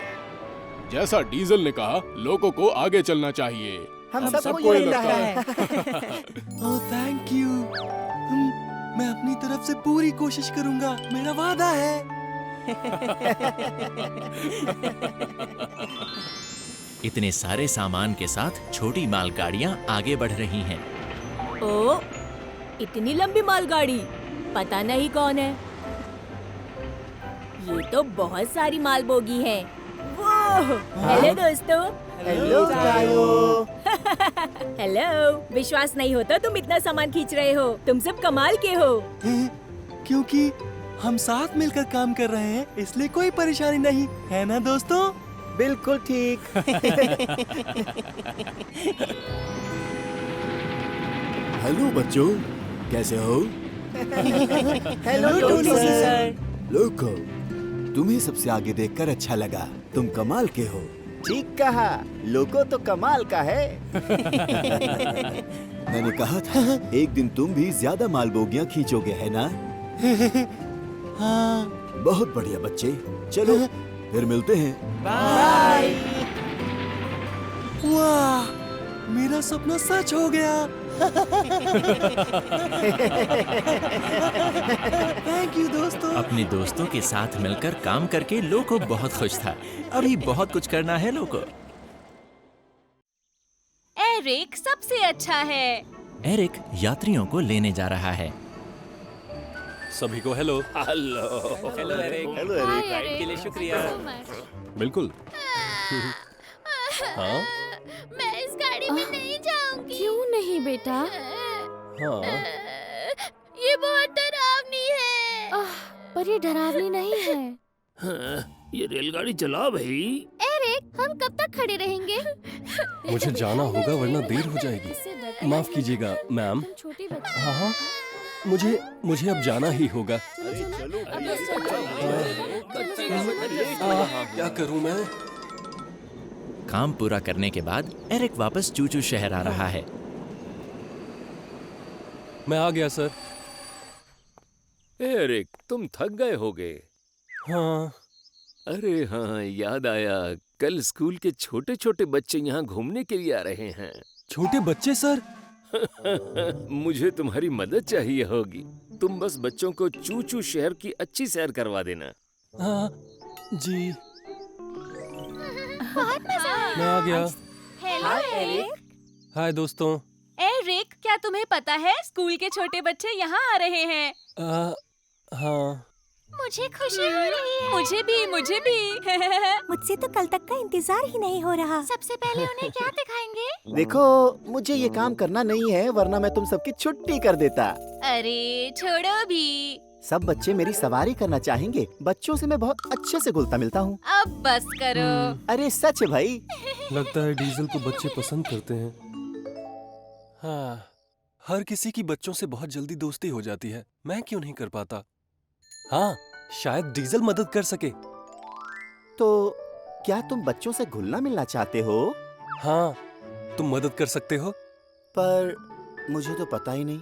जैसा डीजल ने कहा, लोको को आगे चलना चाहिए।
हम सबको यही लगता है।
Oh thank you. मैं अपनी तरफ से पूरी कोशिश करूंगा, मेरा वादा है।
इतने सारे सामान के साथ छोटी मालगाड़ियां आगे बढ़ रही हैं।
ओ, इतनी लंबी मालगाड़ी, पता नहीं कौन है। ये तो बहुत सारी माल बोगी है। हेलो दोस्तों।
हेलो गायो।
हेलो, विश्वास नहीं होता तुम इतना सामान खींच रहे हो। तुम सब कमाल के हो।
क्योंकि हम साथ मिलकर काम कर रहे हैं, इसलिए कोई परेशानी नहीं है ना दोस्तों?
बिल्कुल ठीक।
हेलो बच्चों, कैसे हो?
Hello Tony sir.
लोको, तुम्हें सबसे आगे देखकर अच्छा लगा, तुम कमाल के हो।
ठीक कहा, लोको तो कमाल का है।
मैंने कहा था एक दिन तुम भी ज्यादा माल बोगियां खींचोगे, है ना?
हाँ।
बहुत बढ़िया बच्चे, चलो फिर मिलते हैं।
बाय।
वाह, मेरा सपना सच हो गया। थैंक यू दोस्तों।
अपने दोस्तों के साथ मिलकर काम करके लोको बहुत खुश था। अभी बहुत कुछ करना है लोको।
एरिक सबसे अच्छा है।
एरिक यात्रियों को लेने जा रहा है।
सभी को hello.
Hello.
Hello Eric.
Hello Eric.
Ride के लिए शुक्रिया। बिल्कुल। हाँ?
मैं इस गाड़ी में नहीं जाऊंगी।
क्यों नहीं बेटा?
हाँ।
ये बहुत डरावनी है।
पर ये डरावनी नहीं है।
हाँ, ये रेलगाड़ी चला भाई।
एरिक, हम कब तक खड़े रहेंगे?
मुझे जाना होगा वरना देर हो जाएगी। माफ कीजिएगा मैम।
छोटी बच्ची।
हाँ, मुझे अब जाना ही होगा। क्या करूं मैं?
काम पूरा करने के बाद एरिक वापस चूचू शहर आ रहा है।
मैं आ गया सर।
एरिक, तुम थक गए होगे।
हाँ,
अरे हाँ, याद आया। कल स्कूल के छोटे छोटे बच्चे यहाँ घूमने के लिए आ रहे हैं।
छोटे बच्चे सर?
मुझे तुम्हारी मदद चाहिए होगी। तुम बस बच्चों को चूचू शहर की अच्छी सैर करवा देना।
हाँ जी,
बहुत मजा आया।
मैं आ गया।
Hello Eric.
हाय दोस्तों।
एरिक, क्या तुम्हें पता है स्कूल के छोटे बच्चे यहाँ आ रहे हैं?
हाँ।
मुझे खुशी हो रही है। मुझे भी।
मुझसे तो कल तक का इंतजार ही नहीं हो रहा।
सबसे पहले उन्हें क्या दिखाएंगे?
देखो, मुझे ये काम करना नहीं है, वरना मैं तुम सबकी छुट्टी कर देता।
अरे छोड़ो भी।
सब बच्चे मेरी सवारी करना चाहेंगे। बच्चों से मैं बहुत अच्छे से घुलता मिलता हूँ।
अब बस करो।
अरे सच है भाई।
लगता है डीजल को बच्चे पसंद करते हैं। हाँ, हर किसी की बच्चों से बहुत जल्दी दोस्ती हो जाती है। मैं क्यों नहीं कर पाता? हाँ, शायद डीजल मदद कर सके।
तो क्या तुम बच्चों से घुलना मिलना चाहते हो?
हाँ, तुम मदद कर सकते हो।
पर मुझे तो पता ही नहीं।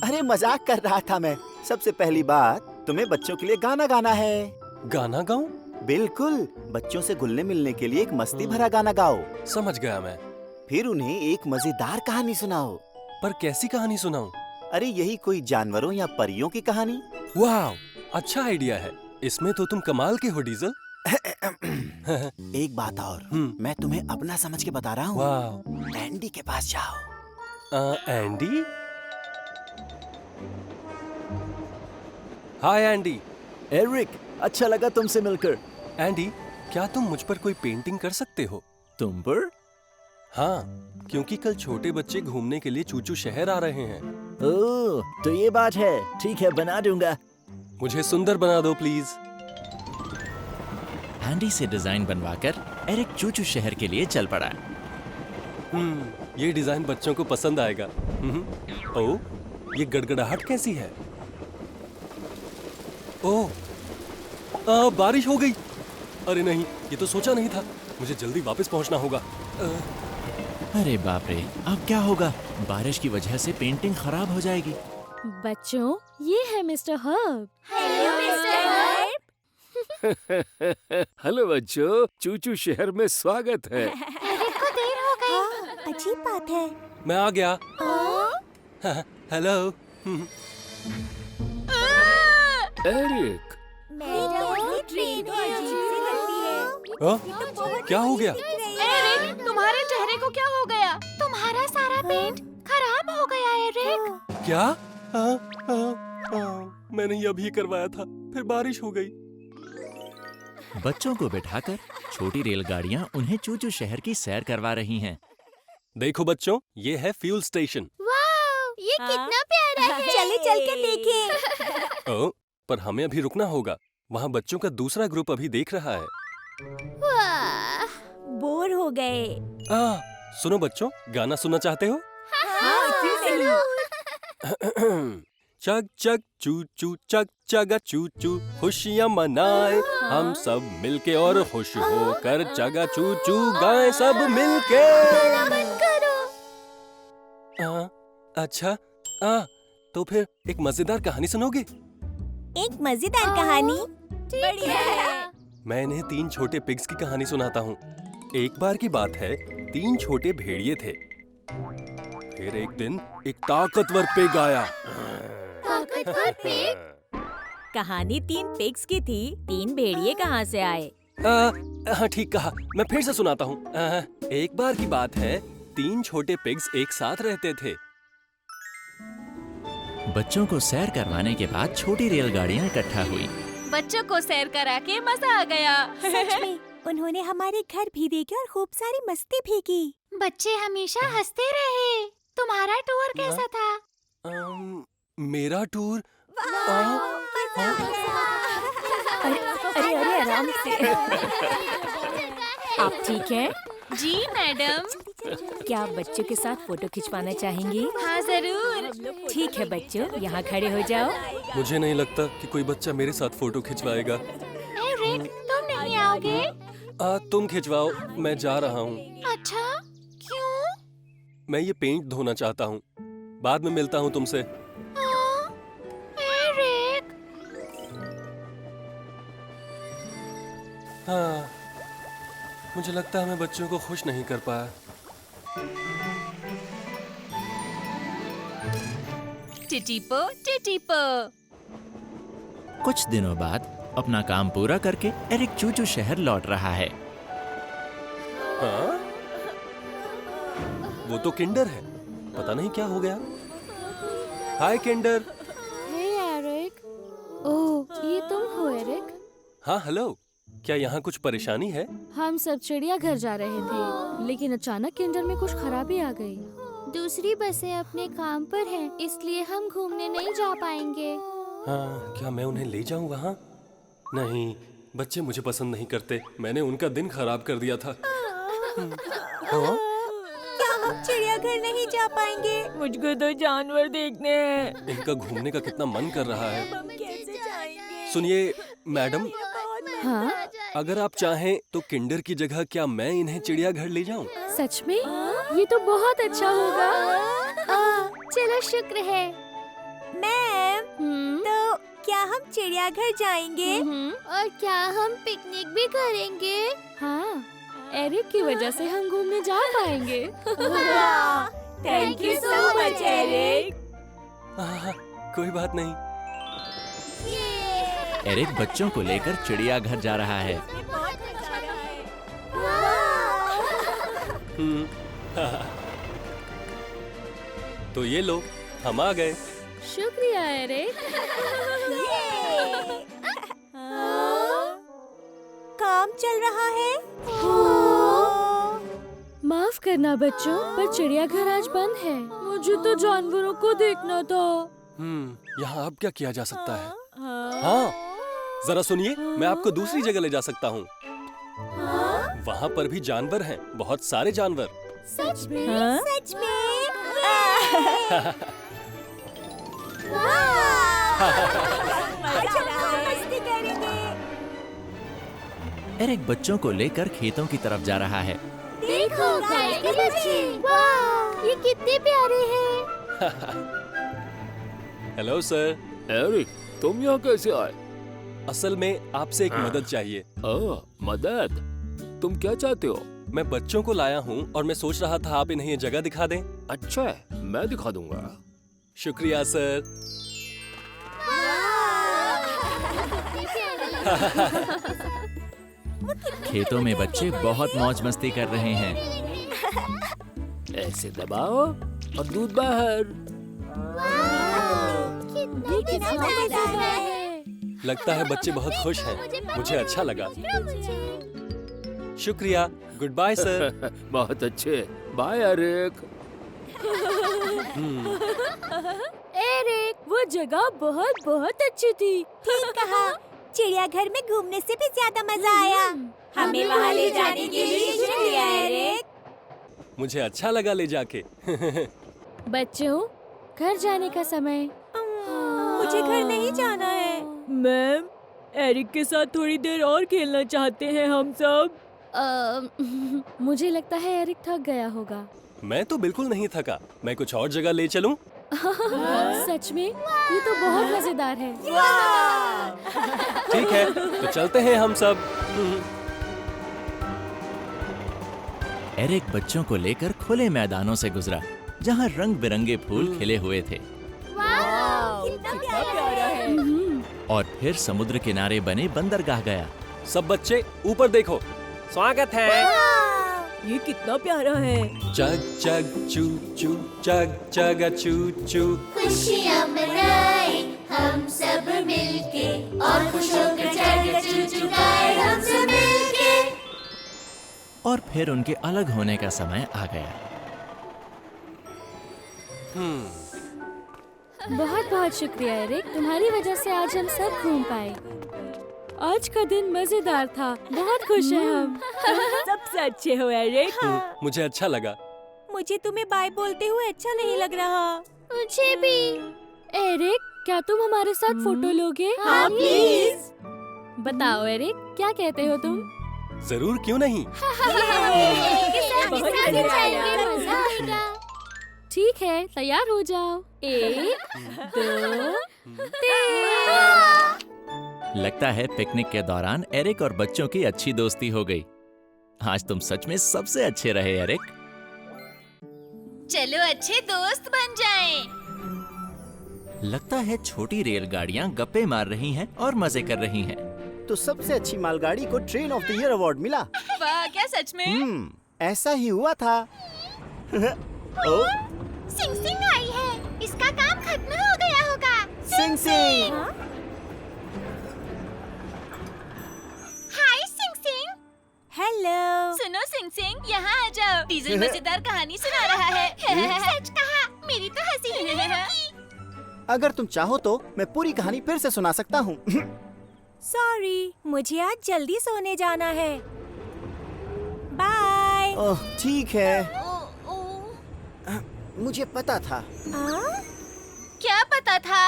अरे मजाक कर रहा था मैं। सबसे पहली बात, तुम्हें बच्चों के लिए गाना गाना है।
गाना गाऊं?
बिल्कुल, बच्चों से घुलने मिलने के लिए एक मस्ती भरा गाना गाओ।
समझ गया मैं।
फिर उन्हें एक मजेदार कहानी सुनाओ।
पर कैसी कहानी सुनाऊं?
अरे यही कोई जानवरों या परियों की कहानी।
वाह, अच्छा आइडिया है। इसमें तो तुम कमाल के हो डीजल।
एक बात और, मैं तुम्हें अपना समझ के बता रहा हूँ।
वाह।
एंडी के पास जाओ।
एंडी? हाय एंडी।
एरिक, अच्छा लगा तुमसे मिलकर।
एंडी, क्या तुम मुझ पर कोई पेंटिंग कर सकते हो?
तुम पर?
हाँ, क्योंकि कल छोटे बच्चे घूमने के लिए चूचू शहर आ रहे हैं।
ओह, तो ये बात है। ठीक है, बना दूंगा।
मुझे सुंदर बना दो प्लीज।
एंडी से डिजाइन बनवाकर एरिक चूचू शहर के लिए चल पड़ा।
ये डिजाइन बच्चों को पसंद आएगा। ओह, ये गड़गड़ाहट कैसी है? ओह, बारिश हो गई। अरे नहीं, ये तो सोचा नहीं था। मुझे जल्दी वापस पहुंचना होगा।
अरे बाप रे, अब क्या होगा? बारिश की वजह से पेंटिंग खराब हो जाएगी।
बच्चों, ये है mister herb.
Hello mister herb.
Hello बच्चों, चूचू शहर में स्वागत है।
एरिक को देर हो गई।
अजीब बात है।
मैं आ गया। हेलो।
एरिक,
क्या हो गया?
एरिक, तुम्हारे चेहरे को क्या हो गया? तुम्हारा सारा पेंट खराब हो गया एरिक।
क्या? मैंने ये अभी करवाया था, फिर बारिश हो गई।
बच्चों को बिठाकर छोटी रेलगाड़ियां उन्हें चूचू शहर की सैर करवा रही हैं।
देखो बच्चों, ये है फ्यूल स्टेशन।
वाह, ये कितना प्यारा है।
चले चल के देखें।
ओह, पर हमें अभी रुकना होगा। वहाँ बच्चों का दूसरा ग्रुप अभी देख रहा है।
वाह, बोर हो गए।
सुनो बच्चों, गाना सुनना चाहते हो? चग चग चू चू चग चगा चू चू, खुशियाँ मनाए हम सब मिलके और खुश होकर चगा चू चू गाएं सब मिलके। अच्छा, तो फिर एक मजेदार कहानी सुनोगे?
एक मजेदार कहानी?
बढ़िया है।
मैं इन्हें 3 छोटे पिग्स की कहानी सुनाता हूँ। एक बार की बात है, 3 छोटे भेड़िए थे। फिर एक दिन एक ताकतवर पिग आया।
ताकतवर पिग?
कहानी 3 पिग्स की थी। 3 भेड़िए कहाँ से आए?
हाँ, ठीक कहा। मैं फिर से सुनाता हूँ। एक बार की बात है, 3 छोटे पिग्स एक साथ रहते थे।
बच्चों को सैर करवाने के बाद छोटी रेलगाड़ियां इकट्ठा हुई।
बच्चों को सैर करा के मजा आ गया।
सच में, उन्होंने हमारे घर भी देखे और खूब सारी मस्ती भी की।
बच्चे हमेशा हंसते रहे। तुम्हारा टूर कैसा था?
मेरा टूर?
अरे आराम से। आप ठीक हैं?
जी मैडम।
क्या आप बच्चों के साथ फोटो खिंचवाना चाहेंगी?
हाँ जरूर।
ठीक है बच्चों, यहाँ खड़े हो जाओ।
मुझे नहीं लगता कि कोई बच्चा मेरे साथ फोटो खिंचवाएगा।
एरिक, तुम नहीं आओगे?
तुम खिंचवाओ, मैं जा रहा हूँ।
अच्छा, क्यों?
मैं ये पेंट धोना चाहता हूँ। बाद में मिलता हूँ तुमसे।
एरिक।
हाँ, मुझे लगता है मैं बच्चों को खुश नहीं कर पाया।
टिटीपो टिटीपो।
कुछ दिनों बाद अपना काम पूरा करके एरिक चूचू शहर लौट रहा है।
हाँ? वो तो किंडर है, पता नहीं क्या हो गया। हाय किंडर।
हे एरिक। ओह, ये तुम हो एरिक?
हाँ हेलो, क्या यहाँ कुछ परेशानी है?
हम सब चिड़ियाघर जा रहे थे, लेकिन अचानक किंडर में कुछ खराबी आ गई। दूसरी बसें अपने काम पर हैं, इसलिए हम घूमने नहीं जा पाएंगे।
हाँ, क्या मैं उन्हें ले जाऊँ वहाँ? नहीं, बच्चे मुझे पसंद नहीं करते। मैंने उनका दिन खराब कर दिया था। हाँ?
क्या हम चिड़ियाघर नहीं जा पाएंगे? मुझको तो जानवर देखने हैं।
इनका घूमने का कितना मन कर रहा है।
हम कैसे जाएंगे?
सुनिए मैडम,
हाँ?
अगर आप चाहें तो किंडर की जगह क्या मैं इन्हें चिड़ियाघर ले जाऊं?
सच में? ये तो बहुत अच्छा होगा। चलो शुक्र है।
मैम, तो क्या हम चिड़ियाघर जाएंगे?
और क्या हम पिकनिक भी करेंगे? हाँ, एरिक की वजह से हम घूमने जा पाएंगे।
Thank you so much Eric.
कोई बात नहीं।
एरिक बच्चों को लेकर चिड़ियाघर जा रहा है।
तो ये लो, हम आ गए।
शुक्रिया एरिक।
काम चल रहा है।
माफ करना बच्चों, पर चिड़ियाघर आज बंद है। मुझे तो जानवरों को देखना था।
यहाँ अब क्या किया जा सकता है? हाँ, जरा सुनिए, मैं आपको दूसरी जगह ले जा सकता हूँ। वहाँ पर भी जानवर हैं, बहुत सारे जानवर।
सच में? सच में? मस्ती करेंगे।
एरिक बच्चों को लेकर खेतों की तरफ जा रहा है।
देखो गाय के बच्चे, वाह, ये कितने प्यारे हैं।
Hello sir.
एरिक, तुम यहाँ कैसे आए?
असल में आपसे एक मदद चाहिए।
मदद? तुम क्या चाहते हो?
मैं बच्चों को लाया हूँ और मैं सोच रहा था आप इन्हें ये जगह दिखा दें।
अच्छा है, मैं दिखा दूंगा।
शुक्रिया सर।
खेतों में बच्चे बहुत मौज मस्ती कर रहे हैं।
ऐसे दबाओ और दूध बाहर।
लगता है बच्चे बहुत खुश हैं। मुझे अच्छा लगा। शुक्रिया। Good bye sir.
बहुत अच्छे। Bye Eric.
एरिक, वो जगह बहुत बहुत अच्छी थी।
ठीक कहा। चिड़ियाघर में घूमने से भी ज्यादा मजा आया। हमें वहाँ ले जाने के लिए शुक्रिया एरिक।
मुझे अच्छा लगा ले जाके।
बच्चों, घर जाने का समय।
मुझे घर नहीं जाना है।
मैम, एरिक के साथ थोड़ी देर और खेलना चाहते हैं हम सब।
मुझे लगता है एरिक थक गया होगा।
मैं तो बिल्कुल नहीं थका। मैं कुछ और जगह ले चलूं?
सच में? ये तो बहुत मजेदार है।
ठीक है, तो चलते हैं हम सब।
एरिक बच्चों को लेकर खुले मैदानों से गुजरा, जहाँ रंग बिरंगे फूल खिले हुए थे।
कितना प्यारा है।
और फिर समुद्र किनारे बने बंदरगाह गया।
सब बच्चे ऊपर देखो।
स्वागत है। ये कितना प्यारा है।
चग चग चू चू, चग चग चू चू।
खुशियाँ मनाए हम सब मिलके, और खुश होकर चग चू चू गाए हम सब मिलके।
और फिर उनके अलग होने का समय आ गया।
बहुत बहुत शुक्रिया एरिक, तुम्हारी वजह से आज हम सब घूम पाए। आज का दिन मजेदार था। बहुत खुश हैं हम।
सबसे अच्छे हो एरिक।
मुझे अच्छा लगा।
मुझे तुम्हें बाय बोलते हुए अच्छा नहीं लग रहा।
मुझे भी। एरिक, क्या तुम हमारे साथ फोटो लोगे?
हाँ प्लीज।
बताओ एरिक, क्या कहते हो तुम?
जरूर, क्यों नहीं।
बहुत मजा आएगा। ठीक है, तैयार हो जाओ। 1 2 3।
लगता है पिकनिक के दौरान एरिक और बच्चों की अच्छी दोस्ती हो गई। आज तुम सच में सबसे अच्छे रहे एरिक।
चलो अच्छे दोस्त बन जाएं।
लगता है छोटी रेलगाड़ियां गप्पे मार रही हैं और मजे कर रही हैं।
तो सबसे अच्छी मालगाड़ी को train of the year award मिला।
वाह, क्या सच में?
ऐसा ही हुआ था। ओ,
सिंग सिंग आई है। इसका काम खत्म हो गया होगा।
सिंग सिंग।
हाय सिंग सिंग। हेलो।
सुनो सिंग सिंग, यहाँ आ जाओ। डीजल मजेदार कहानी सुना रहा है।
सच कहा, मेरी तो हंसी ही नहीं रुकी।
अगर तुम चाहो तो मैं पूरी कहानी फिर से सुना सकता हूँ।
सॉरी, मुझे आज जल्दी सोने जाना है। बाय।
ओह ठीक है। मुझे पता था।
क्या पता था?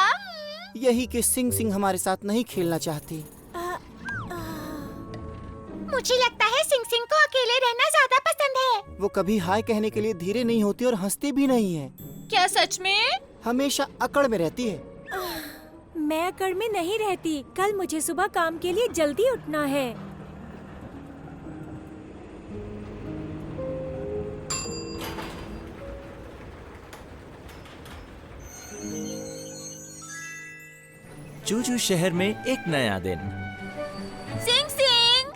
यही कि सिंग सिंग हमारे साथ नहीं खेलना चाहती।
मुझे लगता है सिंग सिंग को अकेले रहना ज्यादा पसंद है।
वो कभी हाय कहने के लिए धीरे नहीं होती और हंसती भी नहीं है।
क्या सच में?
हमेशा अकड़ में रहती है।
मैं अकड़ में नहीं रहती। कल मुझे सुबह काम के लिए जल्दी उठना है।
चूचू शहर में एक नया दिन।
सिंग सिंग,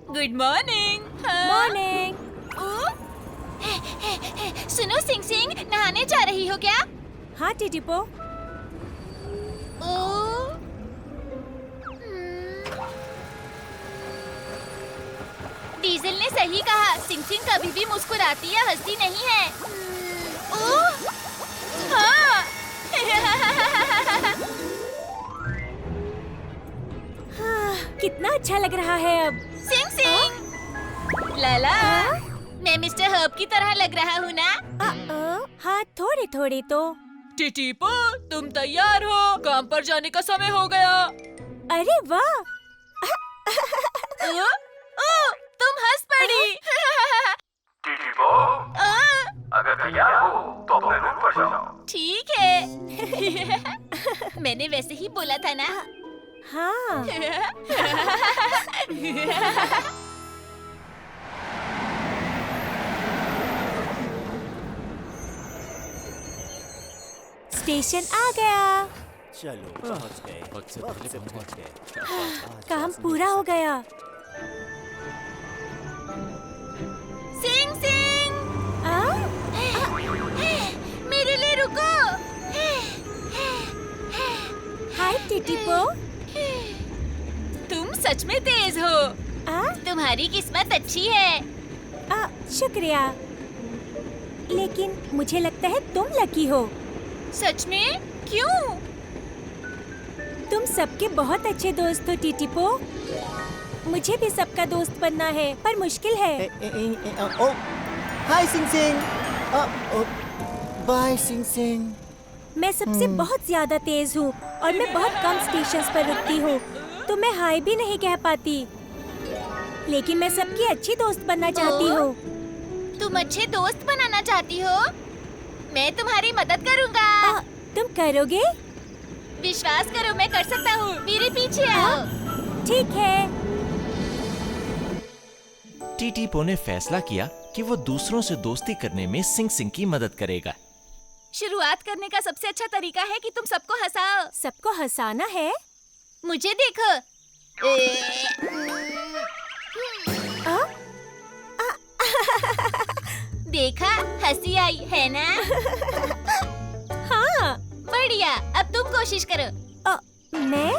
गुड मॉर्निंग।
मॉर्निंग।
सुनो सिंग सिंग, नहाने जा रही हो क्या?
हाँ टिटिपो।
डीजल ने सही कहा, सिंग सिंग कभी भी मुस्कुराती या हंसती नहीं है। हाँ।
कितना अच्छा लग रहा है अब।
सिंग सिंग। लाला, मैं मिस्टर हर्ब की तरह लग रहा हूँ ना?
हाँ, थोड़े थोड़े तो।
टिटिपो, तुम तैयार हो? काम पर जाने का समय हो गया।
अरे वाह।
तुम हंस पड़ी।
टिटिपो, अगर तैयार हो तो अपने रूम पर जाओ।
ठीक है। मैंने वैसे ही बोला था ना।
हाँ। स्टेशन आ गया।
चलो पहुंच गए। वक्त से पहुंच गए।
काम पूरा हो गया।
सिंग सिंग, मेरे लिए रुको।
हाय टिटिपो।
तुम सच में तेज हो। तुम्हारी किस्मत अच्छी है।
शुक्रिया, लेकिन मुझे लगता है तुम लकी हो।
सच में? क्यों?
तुम सबके बहुत अच्छे दोस्त हो टिटिपो। मुझे भी सबका दोस्त बनना है, पर मुश्किल है।
हाय सिंग सिंग। बाय सिंग सिंग।
मैं सबसे बहुत ज्यादा तेज हूँ और मैं बहुत कम स्टेशंस पर रुकती हूँ, तो मैं हाय भी नहीं कह पाती। लेकिन मैं सबकी अच्छी दोस्त बनना चाहती हूँ।
तुम अच्छे दोस्त बनाना चाहती हो? मैं तुम्हारी मदद करूँगा।
तुम करोगे?
विश्वास करो, मैं कर सकता हूँ। मेरे पीछे आओ।
ठीक है।
टिटिपो ने फैसला किया कि वो दूसरों से दोस्ती करने में सिंग सिंग की मदद करेगा।
शुरुआत करने का सबसे अच्छा तरीका है कि तुम सबको हंसाओ।
सबको हंसाना है?
मुझे देखो। देखा, हंसी आई है ना?
हाँ।
बढ़िया, अब तुम कोशिश करो।
मैं?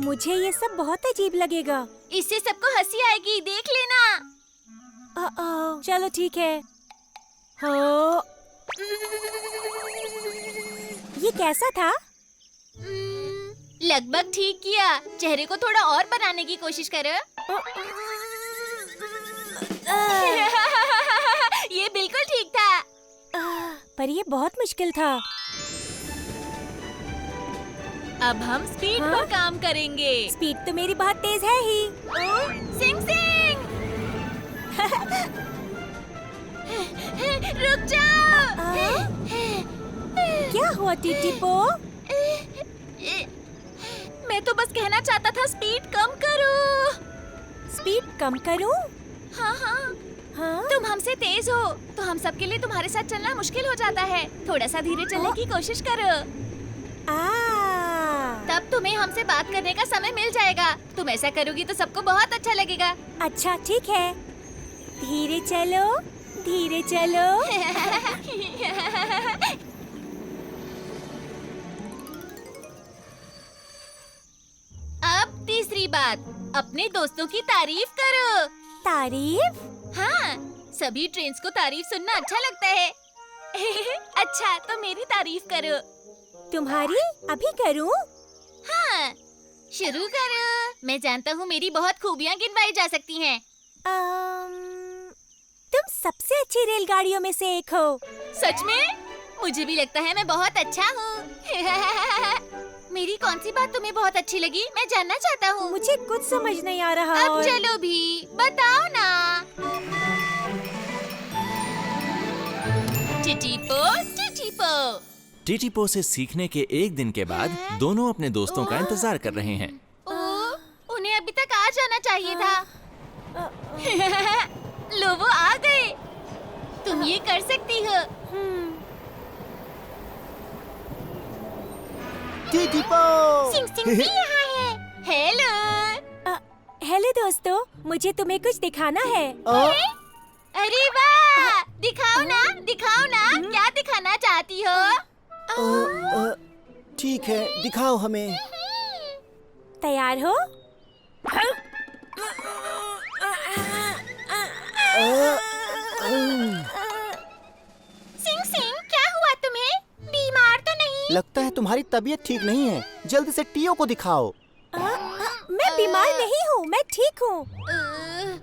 मुझे ये सब बहुत अजीब लगेगा।
इससे सबको हंसी आएगी, देख लेना।
चलो ठीक है। हो। ये कैसा था?
लगभग ठीक किया। चेहरे को थोड़ा और बनाने की कोशिश करो। ये बिल्कुल ठीक था।
पर ये बहुत मुश्किल था।
अब हम स्पीड पर काम करेंगे।
स्पीड तो मेरी बहुत तेज है ही।
सिंग सिंग, रुक जाओ।
क्या हुआ टिटिपो?
मैं तो बस कहना चाहता था स्पीड कम करो।
स्पीड कम करूं?
हाँ हाँ हाँ। तुम हमसे तेज हो तो हम सबके लिए तुम्हारे साथ चलना मुश्किल हो जाता है। थोड़ा सा धीरे चलने की कोशिश करो। तब तुम्हें हमसे बात करने का समय मिल जाएगा। तुम ऐसा करोगी तो सबको बहुत अच्छा लगेगा।
अच्छा ठीक है, धीरे चलो, धीरे चलो।
अब तीसरी बात, अपने दोस्तों की तारीफ करो।
तारीफ?
हाँ, सभी ट्रेन्स को तारीफ सुनना अच्छा लगता है। अच्छा, तो मेरी तारीफ करो।
तुम्हारी? अभी करूं?
हाँ, शुरू करो। मैं जानता हूँ मेरी बहुत खूबियाँ गिनवाई जा सकती हैं।
तुम सबसे अच्छी रेलगाड़ियों में से एक हो।
सच में? मुझे भी लगता है मैं बहुत अच्छा हूँ। मेरी कौन सी बात तुम्हें बहुत अच्छी लगी? मैं जानना चाहता हूँ।
मुझे कुछ समझ नहीं आ रहा।
अब चलो भी, बताओ ना। टिटीपो, टिटीपो।
टिटीपो से सीखने के एक दिन के बाद दोनों अपने दोस्तों का इंतजार कर रहे हैं।
उन्हें अभी तक आ जाना चाहिए था। लो वो आ गए। तुम ये कर सकती हो।
टिटीपो!
सिंग सिंग भी यहाँ है। हेलो।
हेलो दोस्तों, मुझे तुम्हें कुछ दिखाना है।
अरे वाह! दिखाओ ना, दिखाओ ना। क्या दिखाना चाहती हो?
ठीक है, दिखाओ हमें।
तैयार हो?
सिंग सिंग, क्या हुआ तुम्हें? बीमार तो नहीं?
लगता है तुम्हारी तबीयत ठीक नहीं है। जल्दी से टियो को दिखाओ।
मैं बीमार नहीं हूँ, मैं ठीक हूँ।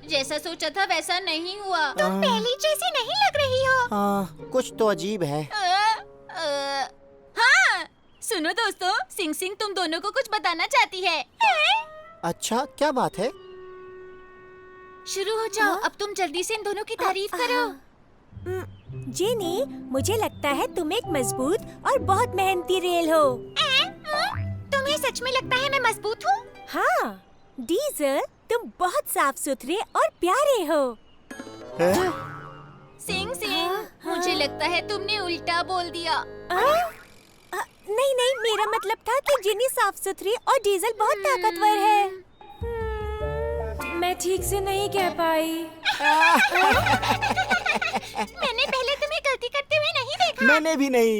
जैसा सोचा था वैसा नहीं हुआ। तुम पहली जैसी नहीं लग रही हो।
हाँ, कुछ तो अजीब है।
हाँ, सुनो दोस्तों, सिंग सिंग तुम दोनों को कुछ बताना चाहती है।
अच्छा, क्या बात है?
शुरू हो जाओ। अब तुम जल्दी से इन दोनों की तारीफ करो।
जेनी, मुझे लगता है तुम एक मजबूत और बहुत मेहनती रेल हो।
तुम्हें सच में लगता है मैं मजबूत हूँ?
हाँ, डीजल, तुम बहुत साफ सुथरे और प्यारे हो।
सिंग सिंग, मुझे लगता है तुमने उल्टा बोल दिया।
नहीं नहीं, मेरा मतलब था कि जेनी साफ सुथरी और डीजल बहुत ताकतवर है। मैं ठीक से नहीं कह पाई।
मैंने पहले तुम्हें गलती करते हुए नहीं देखा।
मैंने भी नहीं।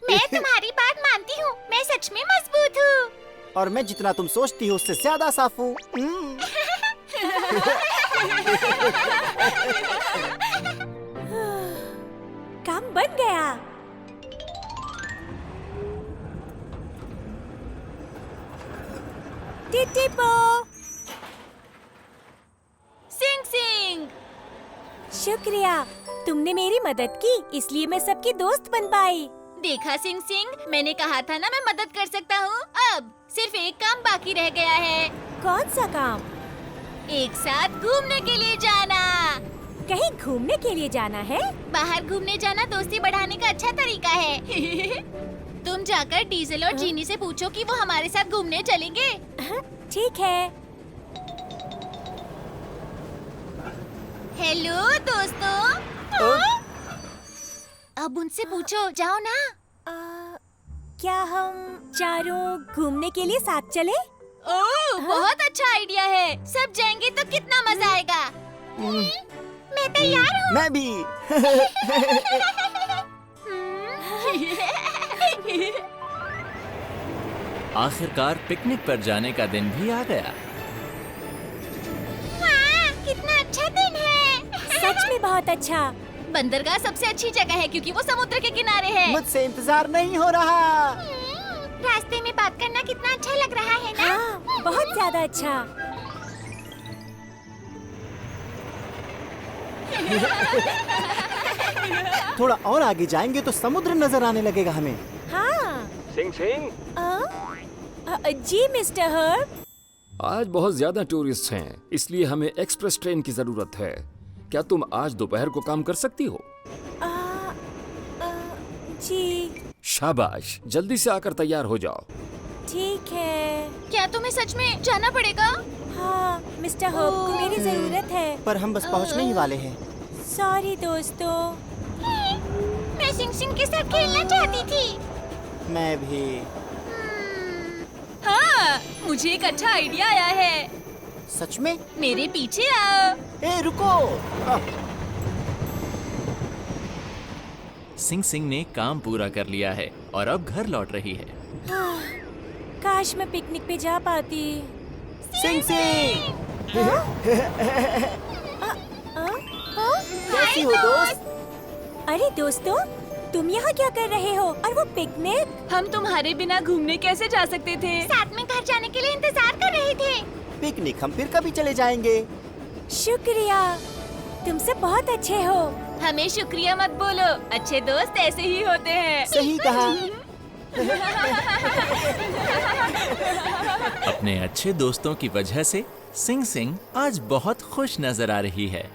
मैं तुम्हारी बात मानती हूँ। मैं सच में मजबूत हूँ।
और मैं जितना तुम सोचती हो उससे ज्यादा साफ हूँ।
काम बन गया। टिटीपो!
सिंग सिंग!
शुक्रिया, तुमने मेरी मदद की, इसलिए मैं सबकी दोस्त बन पाई।
देखा सिंग सिंग, मैंने कहा था ना मैं मदद कर सकता हूँ। अब सिर्फ एक काम बाकी रह गया है।
कौन सा काम?
एक साथ घूमने के लिए जाना।
कहीं घूमने के लिए जाना है?
बाहर घूमने जाना दोस्ती बढ़ाने का अच्छा तरीका है। तुम जाकर डीजल और जीनी से पूछो कि वो हमारे साथ घूमने चलेंगे।
ठीक है।
हेलो दोस्तों। अब उनसे पूछो, जाओ ना।
क्या हम चारों घूमने के लिए साथ चले?
ओह, बहुत अच्छा आइडिया है। सब जाएंगे तो कितना मजा आएगा। मैं तैयार हूँ।
मैं भी।
आखिरकार पिकनिक पर जाने का दिन भी आ गया।
वाह, कितना अच्छा दिन है।
सच में बहुत अच्छा।
बंदरगाह सबसे अच्छी जगह है क्योंकि वो समुद्र के किनारे है।
मुझसे इंतजार नहीं हो रहा।
रास्ते में बात करना कितना अच्छा लग रहा है ना?
हाँ, बहुत ज्यादा अच्छा।
थोड़ा और आगे जाएंगे तो समुद्र नजर आने लगेगा हमें।
हाँ।
सिंग सिंग,
जी मिस्टर हर्ब।
आज बहुत ज्यादा टूरिस्ट हैं, इसलिए हमें एक्सप्रेस ट्रेन की जरूरत है। क्या तुम आज दोपहर को काम कर सकती हो?
जी
शाबाश, जल्दी से आकर तैयार हो जाओ।
ठीक है।
क्या तुम्हें सच में जाना पड़ेगा?
हाँ, मिस्टर होप को मेरी जरूरत है।
पर हम बस पहुंचने ही वाले हैं।
सॉरी दोस्तों।
मैं सिंग सिंग के साथ खेलना चाहती थी।
मैं भी।
हाँ, मुझे एक अच्छा आइडिया आया है।
सच में?
मेरे पीछे आओ।
ए रुको।
सिंग सिंग ने काम पूरा कर लिया है और अब घर लौट रही है।
काश मैं पिकनिक पे जा पाती।
सिंग सिंग। कैसी हो दोस्त?
अरे दोस्तों, तुम यहाँ क्या कर रहे हो? और वो पिकनिक?
हम तुम्हारे बिना घूमने कैसे जा सकते थे? साथ में घर जाने के लिए इंतजार कर रहे थे।
पिकनिक हम फिर कभी चले जाएंगे।
शुक्रिया, तुम सब बहुत अच्छे हो।
हमें शुक्रिया मत बोलो, अच्छे दोस्त ऐसे ही होते हैं।
सही कहा।
अपने अच्छे दोस्तों की वजह से सिंग सिंग आज बहुत खुश नजर आ रही है।